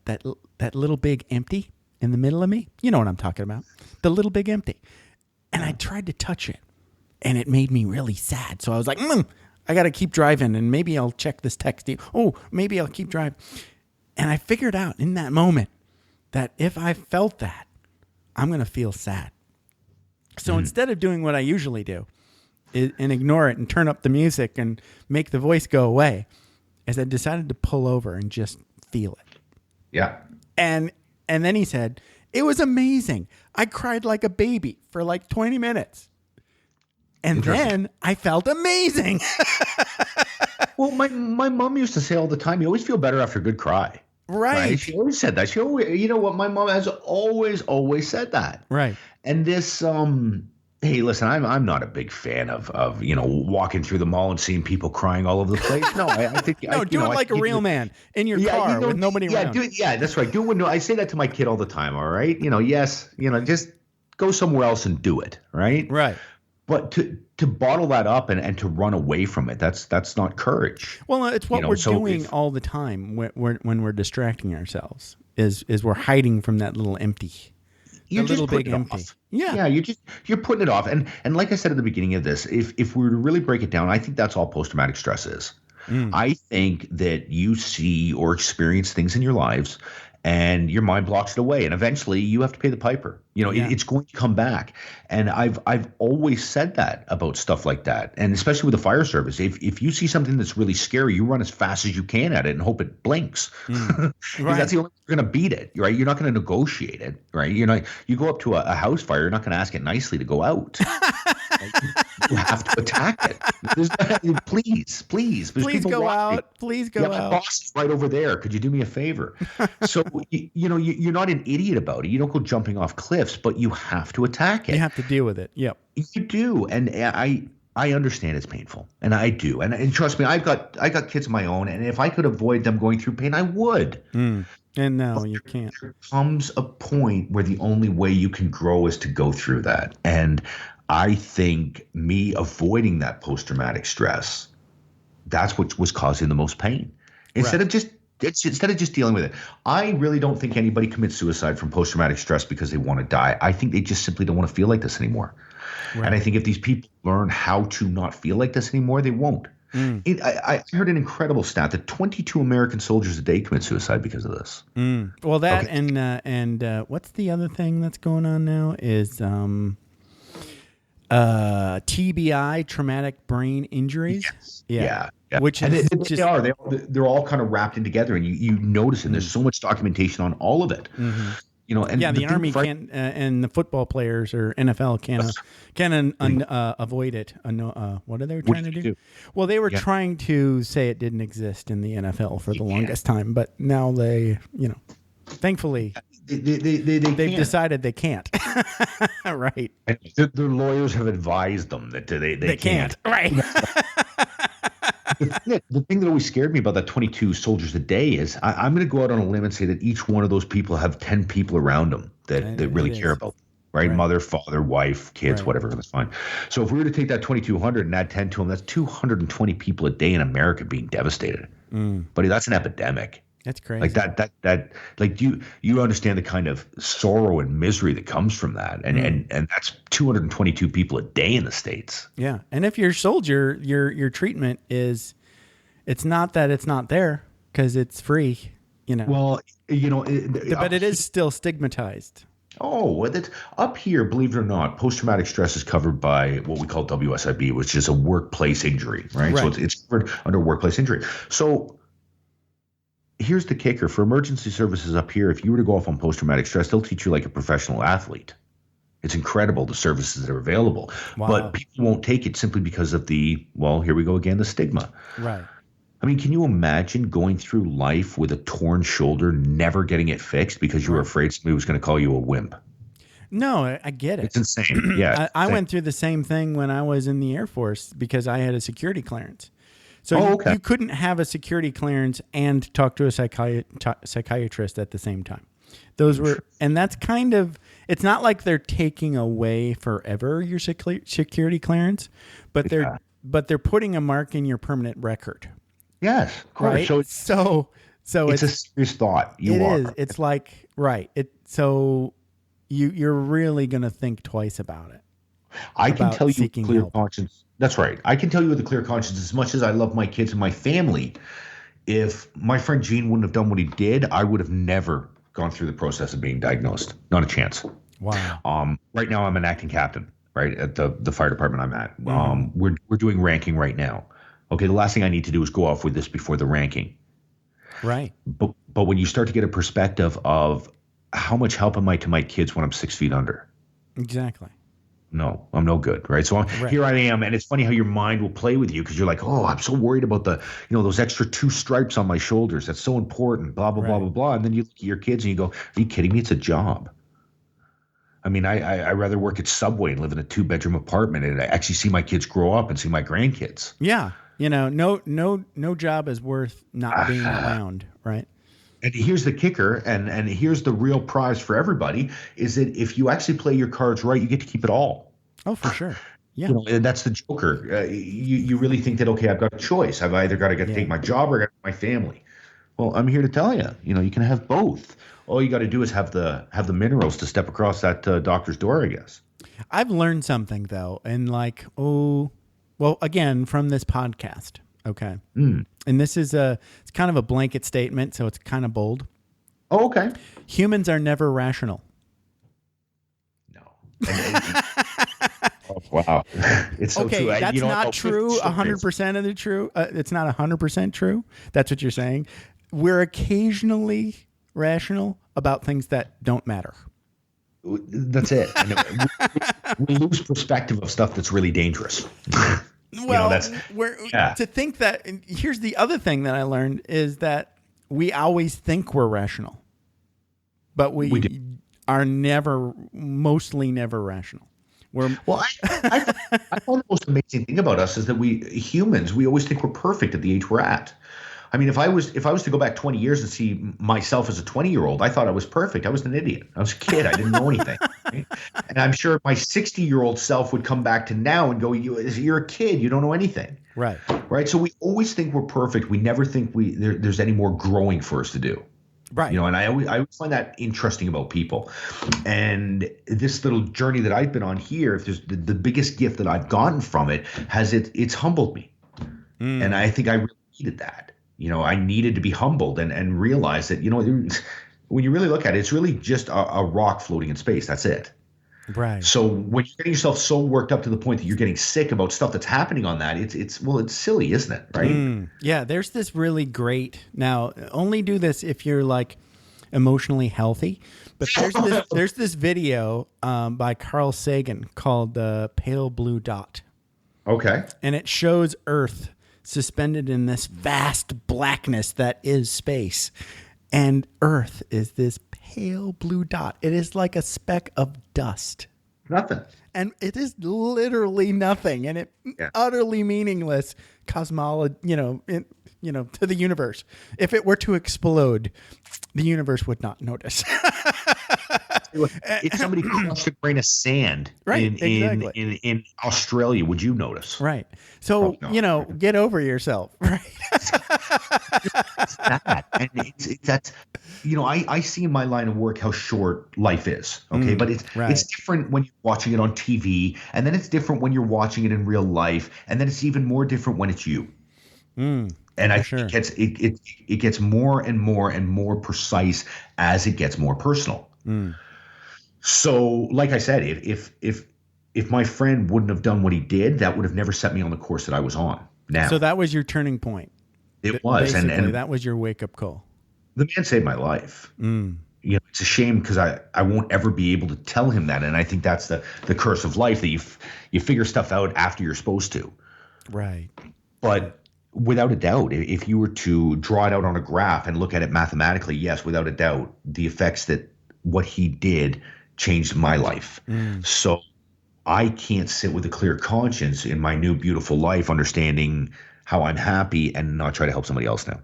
little big empty in the middle of me. You know what I'm talking about? The little big empty. And I tried to touch it and it made me really sad. So I was like, I got to keep driving and maybe I'll check this text. Oh, maybe I'll keep driving. And I figured out in that moment that if I felt that, I'm going to feel sad. So instead of doing what I usually do, and ignore it and turn up the music and make the voice go away, as I decided to pull over and just feel it. Yeah. And then he said, it was amazing. I cried like a baby for like 20 minutes. And then I felt amazing. Well, my mom used to say all the time, you always feel better after a good cry. Right. She always said that. She always, you know what? My mom has always said that. Right. And this, hey, listen, I'm not a big fan of walking through the mall and seeing people crying all over the place. No, I think no, do it like a real man in your car with nobody around. That's right. Do it. I say that to my kid all the time. All right, yes, just go somewhere else and do it. Right. Right. But to bottle that up and to run away from it, that's not courage. Well, it's what we're doing all the time when we're distracting ourselves. Is we're hiding from that little empty. You're the little big empty. Off. Yeah, you're putting it off. And like I said at the beginning of this, if we were to really break it down, I think that's all post-traumatic stress is. I think that you see or experience things in your lives and your mind blocks it away. And eventually you have to pay the piper. It's going to come back. And I've always said that about stuff like that. And especially with the fire service, if you see something that's really scary, you run as fast as you can at it and hope it blinks. Right. That's the only way you're going to beat it, right? You're not going to negotiate it, right? You go up to a house fire, you're not going to ask it nicely to go out. You have to attack it. Please go out. Please go out. My boss is right over there. Could you do me a favor? So you're not an idiot about it. You don't go jumping off cliffs, but you have to attack it. You have to deal with it. Yep. You do, and I understand it's painful, and I do, and trust me, I got kids of my own, and if I could avoid them going through pain, I would. And no, you can't. There comes a point where the only way you can grow is to go through that, and I think me avoiding that post-traumatic stress, that's what was causing the most pain. Instead of just dealing with it. I really don't think anybody commits suicide from post-traumatic stress because they want to die. I think they just simply don't want to feel like this anymore. Right. And I think if these people learn how to not feel like this anymore, they won't. I heard an incredible stat that 22 American soldiers a day commit suicide because of this. Well, that and what's the other thing that's going on now is TBI, traumatic brain injuries. Yes. Yeah. Which is they're all kind of wrapped in together, and you notice it. There's so much documentation on all of it. And the Army can't, and the football players or NFL can't avoid it. What are they trying to do? Well, they were trying to say it didn't exist in the NFL for the longest time, but now they, thankfully. They've decided they can't. Right. Their lawyers have advised them that they can't. Right. The thing that always scared me about that 22 soldiers a day is I'm going to go out on a limb and say that each one of those people have 10 people around them that really care about them, right? Mother, father, wife, kids, whatever. That's fine. So if we were to take that 2,200 and add 10 to them, that's 220 people a day in America being devastated. Buddy, that's an epidemic. That's crazy. Like that like you understand the kind of sorrow and misery that comes from that. And that's 222 people a day in the States. Yeah. And if you're a soldier, your treatment is, it's not that it's not there because it's free, Well, but it is still stigmatized. Oh, that's up here, believe it or not, post-traumatic stress is covered by what we call WSIB, which is a workplace injury, right? So it's covered under workplace injury. So here's the kicker. For emergency services up here, if you were to go off on post-traumatic stress, they'll teach you like a professional athlete. It's incredible, the services that are available. Wow. But people won't take it simply because of here we go again, the stigma. Right. I mean, can you imagine going through life with a torn shoulder, never getting it fixed because you were afraid somebody was going to call you a wimp? No, I get it. It's insane. Yeah. I went through the same thing when I was in the Air Force because I had a security clearance. So you couldn't have a security clearance and talk to a psychiatrist at the same time. And that's kind of, it's not like they're taking away forever your security clearance, but they're putting a mark in your permanent record. Yes, right. So it's a serious thought. It's like so you're really gonna think twice about it. I can tell you with a clear conscience. That's right. I can tell you with a clear conscience. As much as I love my kids and my family, if my friend Gene wouldn't have done what he did, I would have never gone through the process of being diagnosed. Not a chance. Wow. Right now, I'm an acting captain. Right at the fire department I'm at. We're doing ranking right now. Okay, the last thing I need to do is go off with this before the ranking. Right. But when you start to get a perspective of how much help am I to my kids when I'm 6 feet under? Exactly. No, I'm no good, right? So here I am, and it's funny how your mind will play with you because you're like, oh, I'm so worried about those extra 2 stripes on my shoulders. That's so important, blah, blah, blah, blah, blah. And then you look at your kids and you go, are you kidding me? It's a job. I mean, I rather work at Subway and live in a 2-bedroom apartment and I actually see my kids grow up and see my grandkids. Yeah. No job is worth not being around, right? And here's the kicker, and here's the real prize for everybody, is that if you actually play your cards right, you get to keep it all. Oh, for sure. Yeah. And that's the joker. You really think that, okay, I've got a choice. I've either got to take my job or got my family. Well, I'm here to tell you, you can have both. All you got to do is have the minerals to step across that doctor's door, I guess. I've learned something though, and again, from this podcast. Okay. And this is it's kind of a blanket statement, so it's kind of bold. Oh, okay. Humans are never rational. No. Oh, wow. It's so okay, true. That's not true 100% of the true. It's not 100% true. That's what you're saying. We're occasionally rational about things that don't matter. That's it. We lose perspective of stuff that's really dangerous. Well, to think that, and here's the other thing that I learned is that we always think we're rational, but we are mostly never rational. I find the most amazing thing about us is that we humans, we always think we're perfect at the age we're at. I mean, if I was to go back 20 years and see myself as a 20-year-old, I thought I was perfect. I was an idiot. I was a kid. I didn't know anything. Right? And I'm sure my 60-year-old self would come back to now and go, you're a kid. You don't know anything. Right. Right. So we always think we're perfect. We never think there's any more growing for us to do. Right. And I always find that interesting about people. And this little journey that I've been on here, if there's the biggest gift that I've gotten from it, it's humbled me. And I think I really needed that. I needed to be humbled and realize that, when you really look at it, it's really just a rock floating in space. That's it. Right. So when you're getting yourself so worked up to the point that you're getting sick about stuff that's happening on that, it's silly, isn't it? Right. Yeah. There's this really great, now only do this if you're like emotionally healthy, but there's this video by Carl Sagan called the Pale Blue Dot. Okay. And it shows Earth suspended in this vast blackness that is space. And Earth is this pale blue dot. It is like a speck of dust. Nothing. And it is literally nothing. And utterly meaningless cosmology, to the universe. If it were to explode, the universe would not notice. If somebody crushed a grain of sand in Australia, would you notice? Right. So, get over yourself. Right. that. And that's, I see in my line of work how short life is. Okay. But it's different when you're watching it on TV, and then it's different when you're watching it in real life. And then it's even more different when it's you. And I think it gets more and more and more precise as it gets more personal. So, like I said, if my friend wouldn't have done what he did, that would have never set me on the course that I was on. Now, so that was your turning point. It was, and that was your wake up call. The man saved my life. It's a shame because I won't ever be able to tell him that, and I think that's the curse of life, that you figure stuff out after you're supposed to. Right. But without a doubt, if you were to draw it out on a graph and look at it mathematically, yes, without a doubt, the effects that what he did changed my life. So I can't sit with a clear conscience in my new beautiful life, understanding how I'm happy and not try to help somebody else now.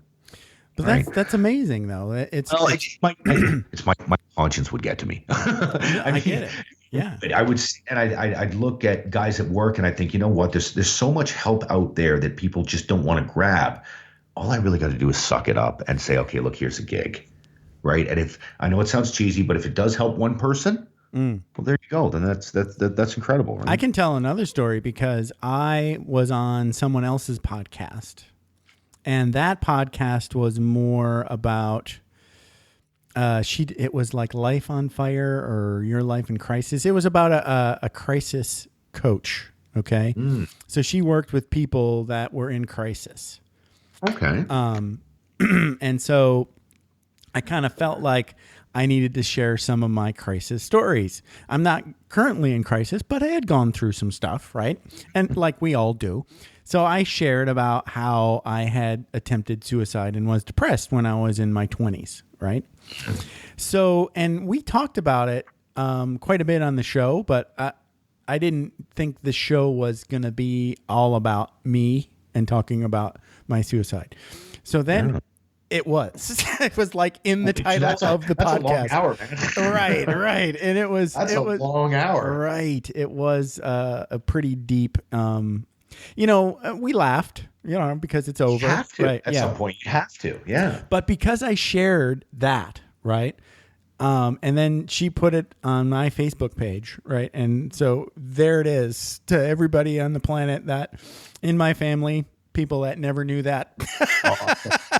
But that's amazing, though. It's my conscience would get to me. I get it. Yeah. I would, and I'd look at guys at work and I think, you know what? There's so much help out there that people just don't want to grab. All I really got to do is suck it up and say, okay, look, here's a gig, right? And if I know it sounds cheesy, but if it does help one person, well, there you go. Then that's incredible. Right? I can tell another story because I was on someone else's podcast, and that podcast was more about it was like Life on Fire or Your Life in Crisis. It was about a crisis coach. Okay, so she worked with people that were in crisis. Okay, and so I kind of felt like I needed to share some of my crisis stories. I'm not currently in crisis, but I had gone through some stuff, right? And like we all do. So I shared about how I had attempted suicide and was depressed when I was in my 20s, right? So, and we talked about it quite a bit on the show, but I didn't think the show was going to be all about me and talking about my suicide. So then... It was. It was like in the title of the podcast. That's a long hour, man. Right. And it was. That's a long hour. Right. It was a pretty deep. We laughed. Because it's over. You have to. Right. At some point, you have to. Yeah. But because I shared that, right, and then she put it on my Facebook page, right, and so there it is to everybody on the planet that in my family. People that never knew that.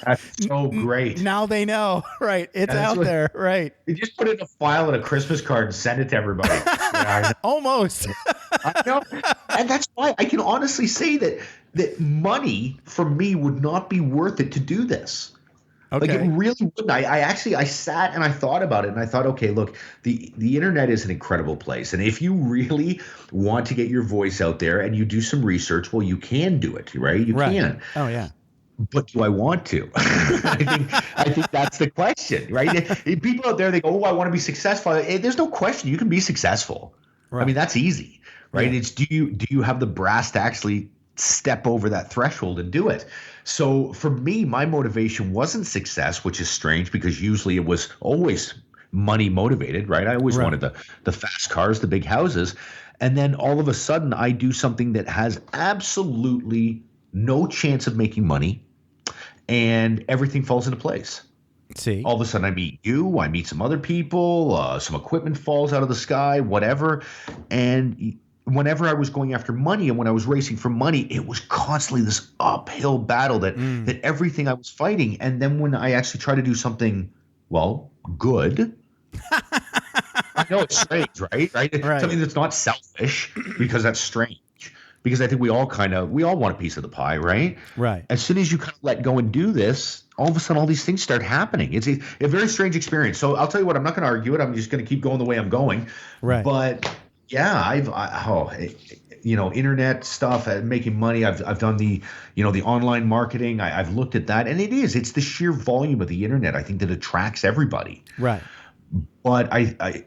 That's so great. Now they know, right? It's out there, right? You just put it in a file in a Christmas card and send it to everybody. Almost. I know. And that's why I can honestly say that money for me would not be worth it to do this. Okay. Like it really wouldn't. I sat and I thought about it and I thought, okay, look, the internet is an incredible place. And if you really want to get your voice out there and you do some research, well, you can do it, right? You can. Oh, yeah. But do I want to? I think that's the question, right? If people out there, they go, oh, I want to be successful. There's no question you can be successful. Right. I mean, that's easy, right? Yeah. It's do you have the brass to actually step over that threshold and do it? So for me, my motivation wasn't success, which is strange because usually it was always money motivated, right? I always wanted the fast cars, the big houses. And then all of a sudden I do something that has absolutely no chance of making money and everything falls into place. See, all of a sudden I meet you, I meet some other people, some equipment falls out of the sky, whatever. And whenever I was going after money and when I was racing for money, it was constantly this uphill battle that everything I was fighting. And then when I actually try to do something, well, good. I know it's strange, right? Something that's not selfish because that's strange. Because I think we all want a piece of the pie, right? Right. As soon as you kind of let go and do this, all of a sudden all these things start happening. It's a very strange experience. So I'll tell you what, I'm not going to argue it. I'm just going to keep going the way I'm going. Right. But yeah, internet stuff, making money. I've done the online marketing. I've looked at that, and it's the sheer volume of the internet. I think that attracts everybody. Right. But I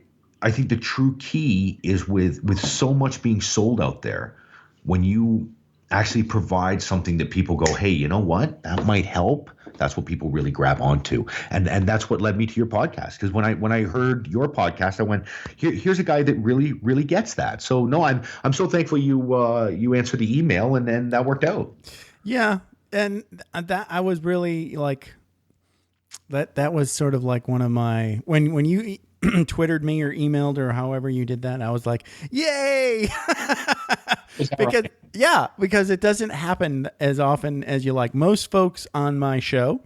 think the true key is with so much being sold out there, when you actually provide something that people go, hey, you know what? That might help. That's what people really grab onto. And that's what led me to your podcast. Because when I heard your podcast, I went, here's a guy that really, really gets that. So no, I'm so thankful you answered the email and then that worked out. Yeah. And that I was really like That was sort of like one of my when you twittered me or emailed or however you did that, I was like, yay. Because it doesn't happen as often as you like. Most folks on my show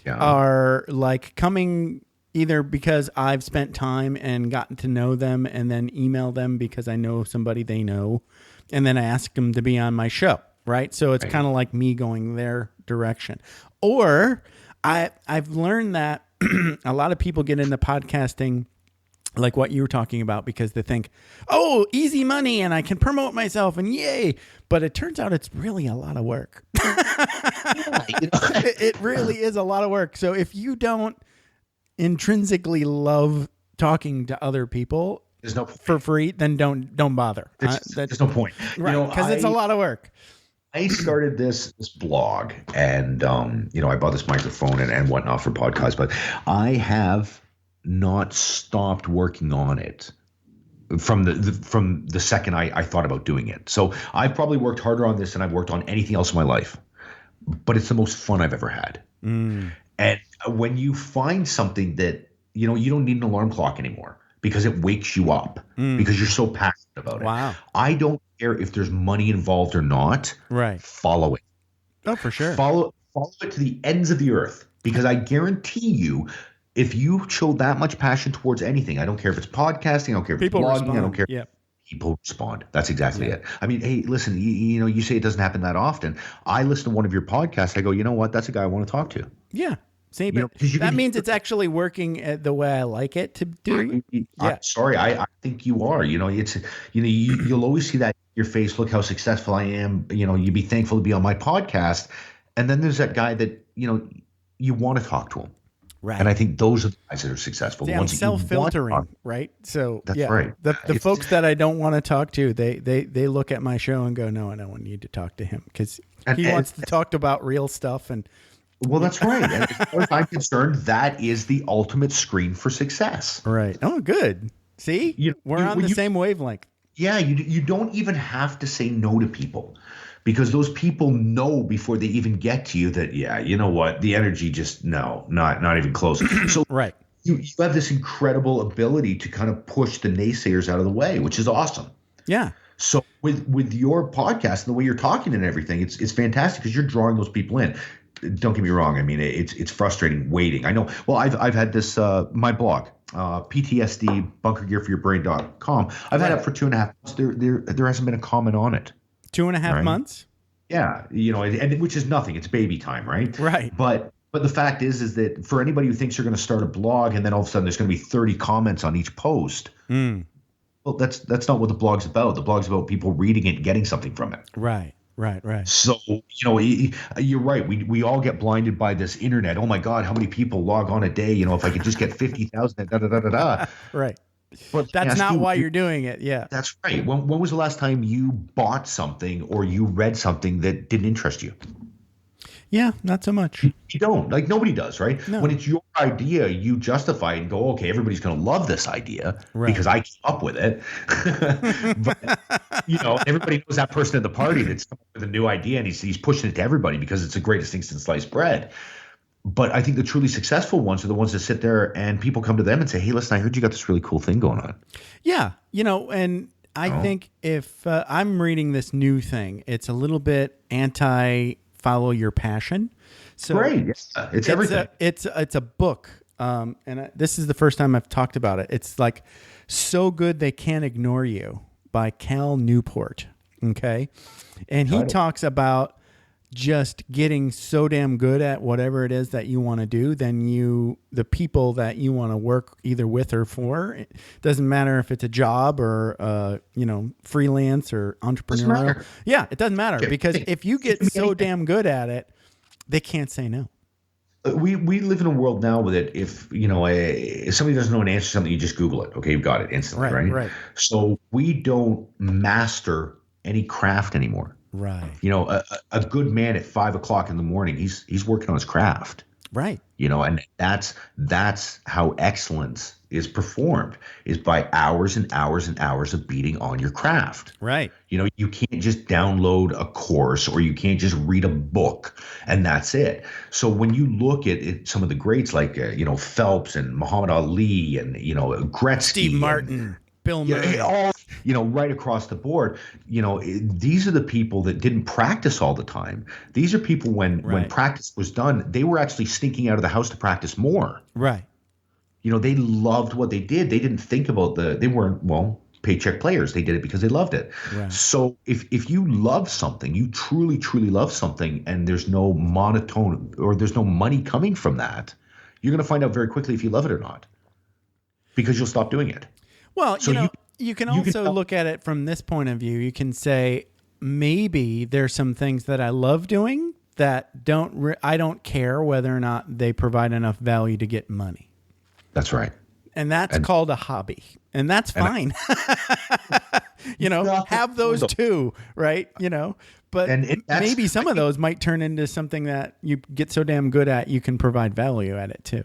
are like coming either because I've spent time and gotten to know them and then email them because I know somebody they know and then I ask them to be on my show, right? So it's kind of like me going their direction. Or I've learned that a lot of people get into podcasting like what you were talking about because they think, oh, easy money and I can promote myself and yay. But it turns out it's really a lot of work. It really is a lot of work. So if you don't intrinsically love talking to other people for free, then don't bother. There's no point. Right, because it's a lot of work. I started this blog and, I bought this microphone and whatnot for podcasts, but I have not stopped working on it from the second I thought about doing it. So I've probably worked harder on this than I've worked on anything else in my life, but it's the most fun I've ever had. And when you find something that, you don't need an alarm clock anymore because it wakes you up because you're so passionate about it. Wow. I don't care if there's money involved or not. Right. Follow it. Oh, for sure. Follow it to the ends of the earth because I guarantee you, if you show that much passion towards anything, I don't care if it's podcasting, I don't care if people it's blogging, respond. I don't care. Yep. People respond. That's exactly it. I mean, hey, listen, you say it doesn't happen that often. I listen to one of your podcasts. I go, you know what? That's a guy I want to talk to. Yeah. See, but that means it's actually working the way I like it to do. I'm sorry. I think you are. You'll always see that in your face. Look how successful I am. You'd be thankful to be on my podcast. And then there's that guy that, you want to talk to him. Right. And I think those are the guys that are successful. Yeah, the ones I'm self-filtering, right? So that's right. The folks that I don't want to talk to, they look at my show and go, no, I don't need to talk to him because he wants to talk about real stuff. And well, that's right. And as far as I'm concerned, that is the ultimate screen for success. Right. Oh, good. See, we're on the same wavelength. Yeah, you don't even have to say no to people. Because those people know before they even get to you that, you know what, the energy just, not even close. So right. You have this incredible ability to kind of push the naysayers out of the way, which is awesome. Yeah. So with your podcast and the way you're talking and everything, it's fantastic because you're drawing those people in. Don't get me wrong. I mean, it's frustrating waiting. I know. Well, I've had this, my blog, PTSD, bunkergearforyourbrain.com. I've had it for 2.5 months. There hasn't been a comment on it. 2.5 months? Yeah, and which is nothing. It's baby time, right? Right. But the fact is that for anybody who thinks you're going to start a blog and then all of a sudden there's going to be 30 comments on each post, well, that's not what the blog's about. The blog's about people reading it and getting something from it. Right. So, you're right. We all get blinded by this internet. Oh my God, how many people log on a day? If I could just get 50,000, Right. But that's not why you're doing it. Yeah. That's right. When was the last time you bought something or you read something that didn't interest you? Yeah, not so much. You don't. Like nobody does, right? No. When it's your idea, you justify it and go, okay, everybody's going to love this idea because I came up with it. But, everybody knows that person at the party that's come up with a new idea and he's pushing it to everybody because it's the greatest thing since sliced bread. But I think the truly successful ones are the ones that sit there and people come to them and say, hey, listen, I heard you got this really cool thing going on. Yeah. And I think if I'm reading this new thing, it's a little bit anti-follow your passion. So right. Yeah. It's everything. It's a book. This is the first time I've talked about it. It's like So Good They Can't Ignore You by Cal Newport. Okay. And he talks about just getting so damn good at whatever it is that you want to do, then the people that you want to work either with or for, it doesn't matter if it's a job or, freelance or entrepreneurial. Yeah, it doesn't matter because if you get so damn good at it, they can't say no. We live in a world now with it. If somebody doesn't know an answer to something, you just Google it. Okay, you've got it instantly, right? So we don't master any craft anymore. Right. A good man at 5 o'clock in the morning, he's working on his craft. Right. And that's how excellence is performed is by hours and hours and hours of beating on your craft. Right. You know, you can't just download a course or you can't just read a book and that's it. So when you look at some of the greats like, Phelps and Muhammad Ali and, Gretzky. Steve Martin, Bill Murray. All, right across the board, these are the people that didn't practice all the time. These are people when practice was done, they were actually sneaking out of the house to practice more. Right. They loved what they did. They didn't think about they weren't, paycheck players. They did it because they loved it. Right. So if you love something, you truly, truly love something, and there's no monotone or there's no money coming from that, you're going to find out very quickly if you love it or not, because you'll stop doing it. Well, so you can also look at it from this point of view. You can say, maybe there's some things that I love doing that I don't care whether or not they provide enough value to get money. That's right. And that's called a hobby. And that's fine. Have those too, right? But maybe some of those might turn into something that you get so damn good at, you can provide value at it too.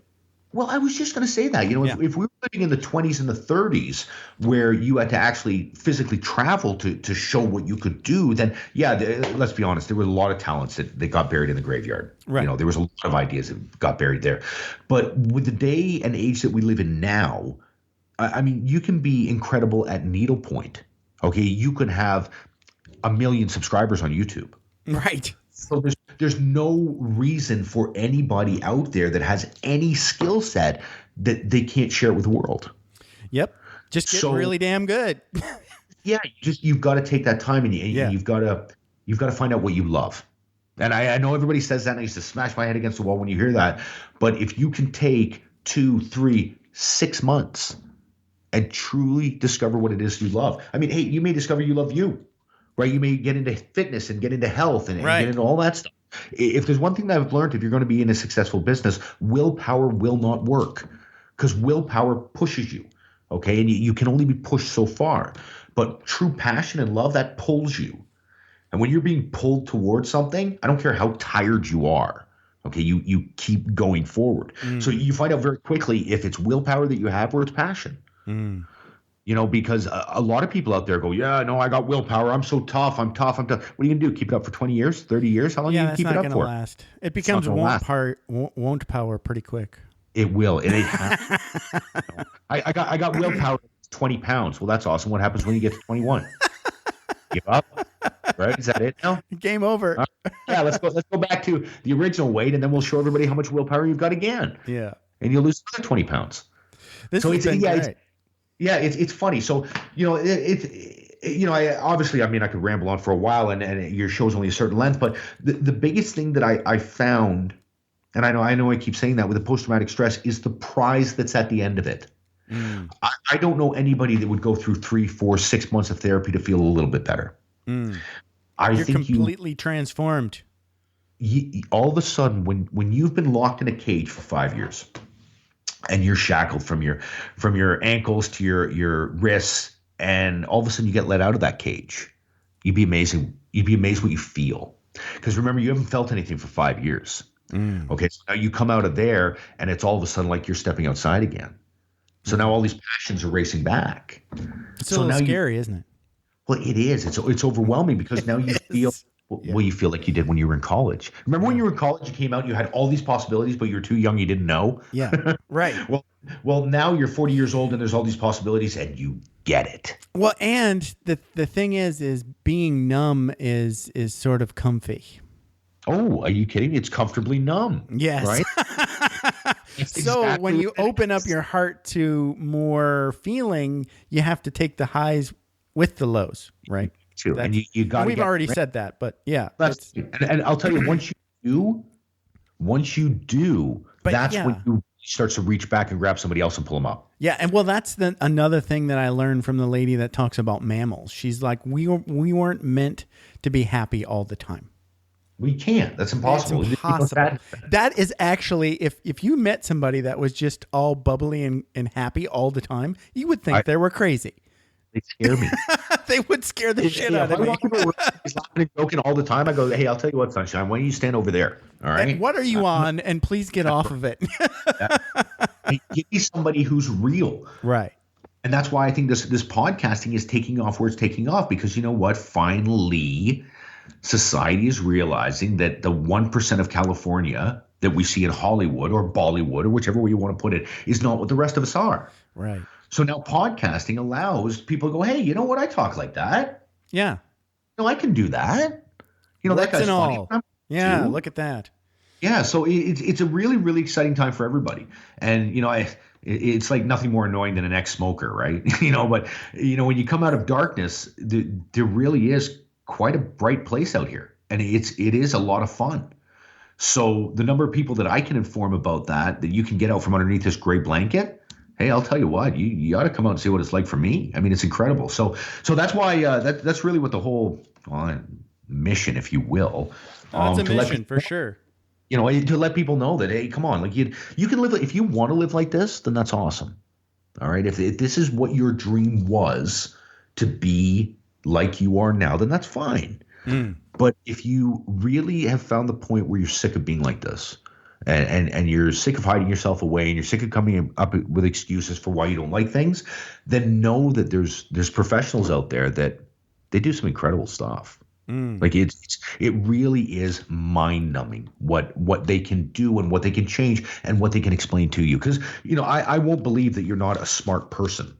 Well, I was just going to say that, if we were living in the 20s and the 30s where you had to actually physically travel to show what you could do, then, let's be honest, there were a lot of talents that got buried in the graveyard. Right. There was a lot of ideas that got buried there. But with the day and age that we live in now, I mean, you can be incredible at needlepoint. Okay, you could have 1 million subscribers on YouTube. Right. So there's no reason for anybody out there that has any skill set that they can't share it with the world. Yep. Just get really damn good. You've got to take that time and you've got to find out what you love. And I know everybody says that, and I used to smash my head against the wall when you hear that. But if you can take 2, 3, 6 months and truly discover what it is you love. I mean, hey, you may discover you love you. Right, you may get into fitness and get into health and get into all that stuff. If there's one thing that I've learned, if you're going to be in a successful business, willpower will not work, because willpower pushes you. Okay, and you can only be pushed so far. But true passion and love, that pulls you. And when you're being pulled towards something, I don't care how tired you are. Okay, you keep going forward. So you find out very quickly if it's willpower that you have or it's passion. Because a lot of people out there go, I got willpower. I'm so tough. I'm tough. What are you going to do? Keep it up for 20 years, 30 years? How long do you keep it up for? Yeah, that's not going to last. It becomes won't power pretty quick. It will. I got willpower 20 pounds. Well, that's awesome. What happens when you get to 21? Give up? Right? Is that it now? Game over. Let's go back to the original weight, and then we'll show everybody how much willpower you've got again. Yeah. And you'll lose another 20 pounds. This has been great. It's funny. So, I could ramble on for a while and your show's only a certain length, but the biggest thing that I found, and I know I keep saying that with the post-traumatic stress, is the prize that's at the end of it. I don't know anybody that would go through 3, 4, 6 months of therapy to feel a little bit better. You're completely transformed. All of a sudden, when you've been locked in a cage for 5 years, and you're shackled from your ankles to your wrists, and all of a sudden you get let out of that cage, you'd be amazed what you feel. Because remember, you haven't felt anything for 5 years. Okay, so now you come out of there, and it's all of a sudden like you're stepping outside again. So now all these passions are racing back. It's a little scary, isn't it? Well, it is. It's overwhelming, because now you feel you feel like you did when you were in college. Remember when you were in college, you came out, you had all these possibilities, but you were too young, you didn't know? Yeah, right. Well, now you're 40 years old and there's all these possibilities and you get it. Well, and the thing is being numb is sort of comfy. Oh, are you kidding me? It's comfortably numb. Yes. Right? So when you open up your heart to more feeling, you have to take the highs with the lows, right? Too. And you got. We've already said that, but yeah. And I'll tell you, once you do, that's when you start to reach back and grab somebody else and pull them up. Yeah, and that's another thing that I learned from the lady that talks about mammals. She's like, we weren't meant to be happy all the time. We can't. That's impossible. It's impossible. That is actually, if you met somebody that was just all bubbly and happy all the time, you would think they were crazy. They scare me. They would scare the shit out of me. He's laughing and joking all the time. I go, hey, I'll tell you what, sunshine. Why don't you stand over there? All right. And what are you on? And please get off of it. Give me somebody who's real. Right. And that's why I think this podcasting is taking off where it's taking off, because you know what? Finally, society is realizing that the 1% of California that we see in Hollywood or Bollywood or whichever way you want to put it is not what the rest of us are. Right. So now podcasting allows people to go, hey, you know what? I talk like that. Yeah. No, I can do that. You know, that Warts guy's and funny. all. Yeah, too. look at that. Yeah, so it's a really, really exciting time for everybody. And, you know, it's like nothing more annoying than an ex-smoker, right? But, when you come out of darkness, there really is quite a bright place out here. And it is a lot of fun. So the number of people that I can inform about that you can get out from underneath this gray blanket, hey, I'll tell you what, you ought to come out and see what it's like for me. I mean, it's incredible. So that's why that's really what the whole mission, if you will. It's a mission for sure. To let people know that, hey, come on, like you can live, if you want to live like this, then that's awesome. All right. If this is what your dream was, to be like you are now, then that's fine. But if you really have found the point where you're sick of being like this, and you're sick of hiding yourself away, and you're sick of coming up with excuses for why you don't like things, then know that there's professionals out there that they do some incredible stuff. Like it really is mind numbing what they can do and what they can change and what they can explain to you. Because I won't believe that you're not a smart person.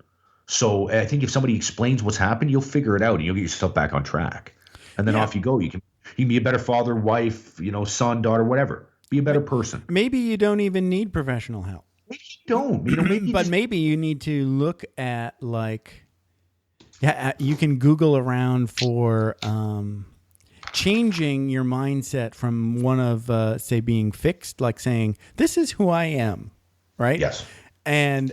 So I think if somebody explains what's happened, you'll figure it out and you'll get yourself back on track. And then off you go. You can be a better father, wife, son, daughter, whatever. Be a better person. Maybe you don't even need professional help. Maybe you don't. Maybe you need to look at you can Google around for changing your mindset from one of, say, being fixed, like saying, this is who I am, right? Yes.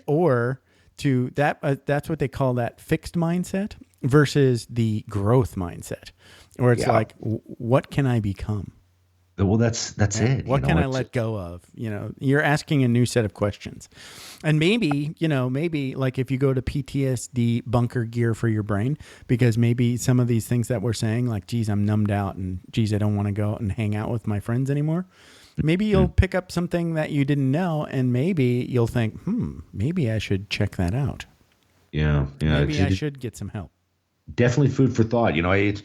Or to that's what they call that fixed mindset versus the growth mindset, where it's like, what can I become? Well, that's it. What can I let go of? You're asking a new set of questions. And maybe like if you go to PTSD bunker gear for your brain, because maybe some of these things that we're saying, like, geez, I'm numbed out and geez, I don't want to go out and hang out with my friends anymore. Maybe you'll pick up something that you didn't know, and maybe you'll think, maybe I should check that out. Yeah. Maybe I should get some help. Definitely food for thought. It's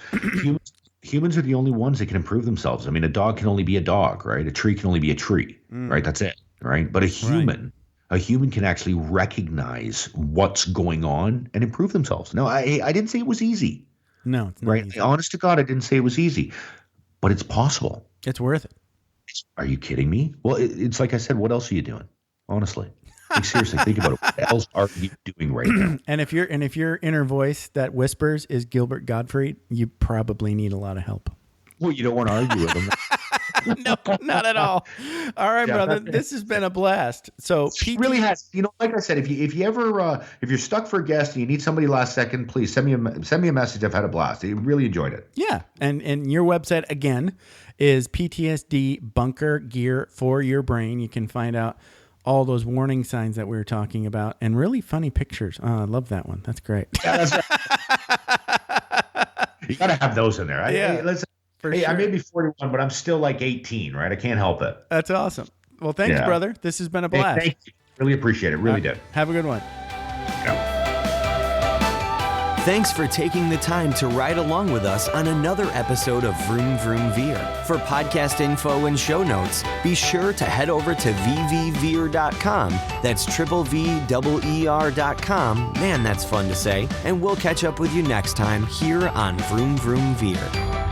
humans are the only ones that can improve themselves. I mean, a dog can only be a dog, right? A tree can only be a tree, right? That's it, right? But a human can actually recognize what's going on and improve themselves. Now, I didn't say it was easy. No, it's not right? easy. Honest to God, I didn't say it was easy, but it's possible. It's worth it. Are you kidding me? Well, it's like I said, what else are you doing? Honestly. Like, seriously, think about it. What else are you doing right now? And if your inner voice that whispers is Gilbert Gottfried, you probably need a lot of help. Well, you don't want to argue with him. No, not at all. All right, brother. This has been a blast. So it really has. Like I said, if you ever if you're stuck for a guest and you need somebody last second, please send me a message. I've had a blast. I really enjoyed it. Yeah, and your website again is PTSD bunker gear for your brain. You can find out all those warning signs that we were talking about and really funny pictures. Oh, I love that one. That's great. Yeah, that's right. You got to have those in there. I may be 41, but I'm still like 18, right? I can't help it. That's awesome. Well, thanks, brother. This has been a blast. Thank you. Really appreciate it. Really did. Have a good one. Yeah. Thanks for taking the time to ride along with us on another episode of Vroom Vroom Veer. For podcast info and show notes, be sure to head over to vvveer.com. That's VVER.com. Man, that's fun to say. And we'll catch up with you next time here on Vroom Vroom Veer.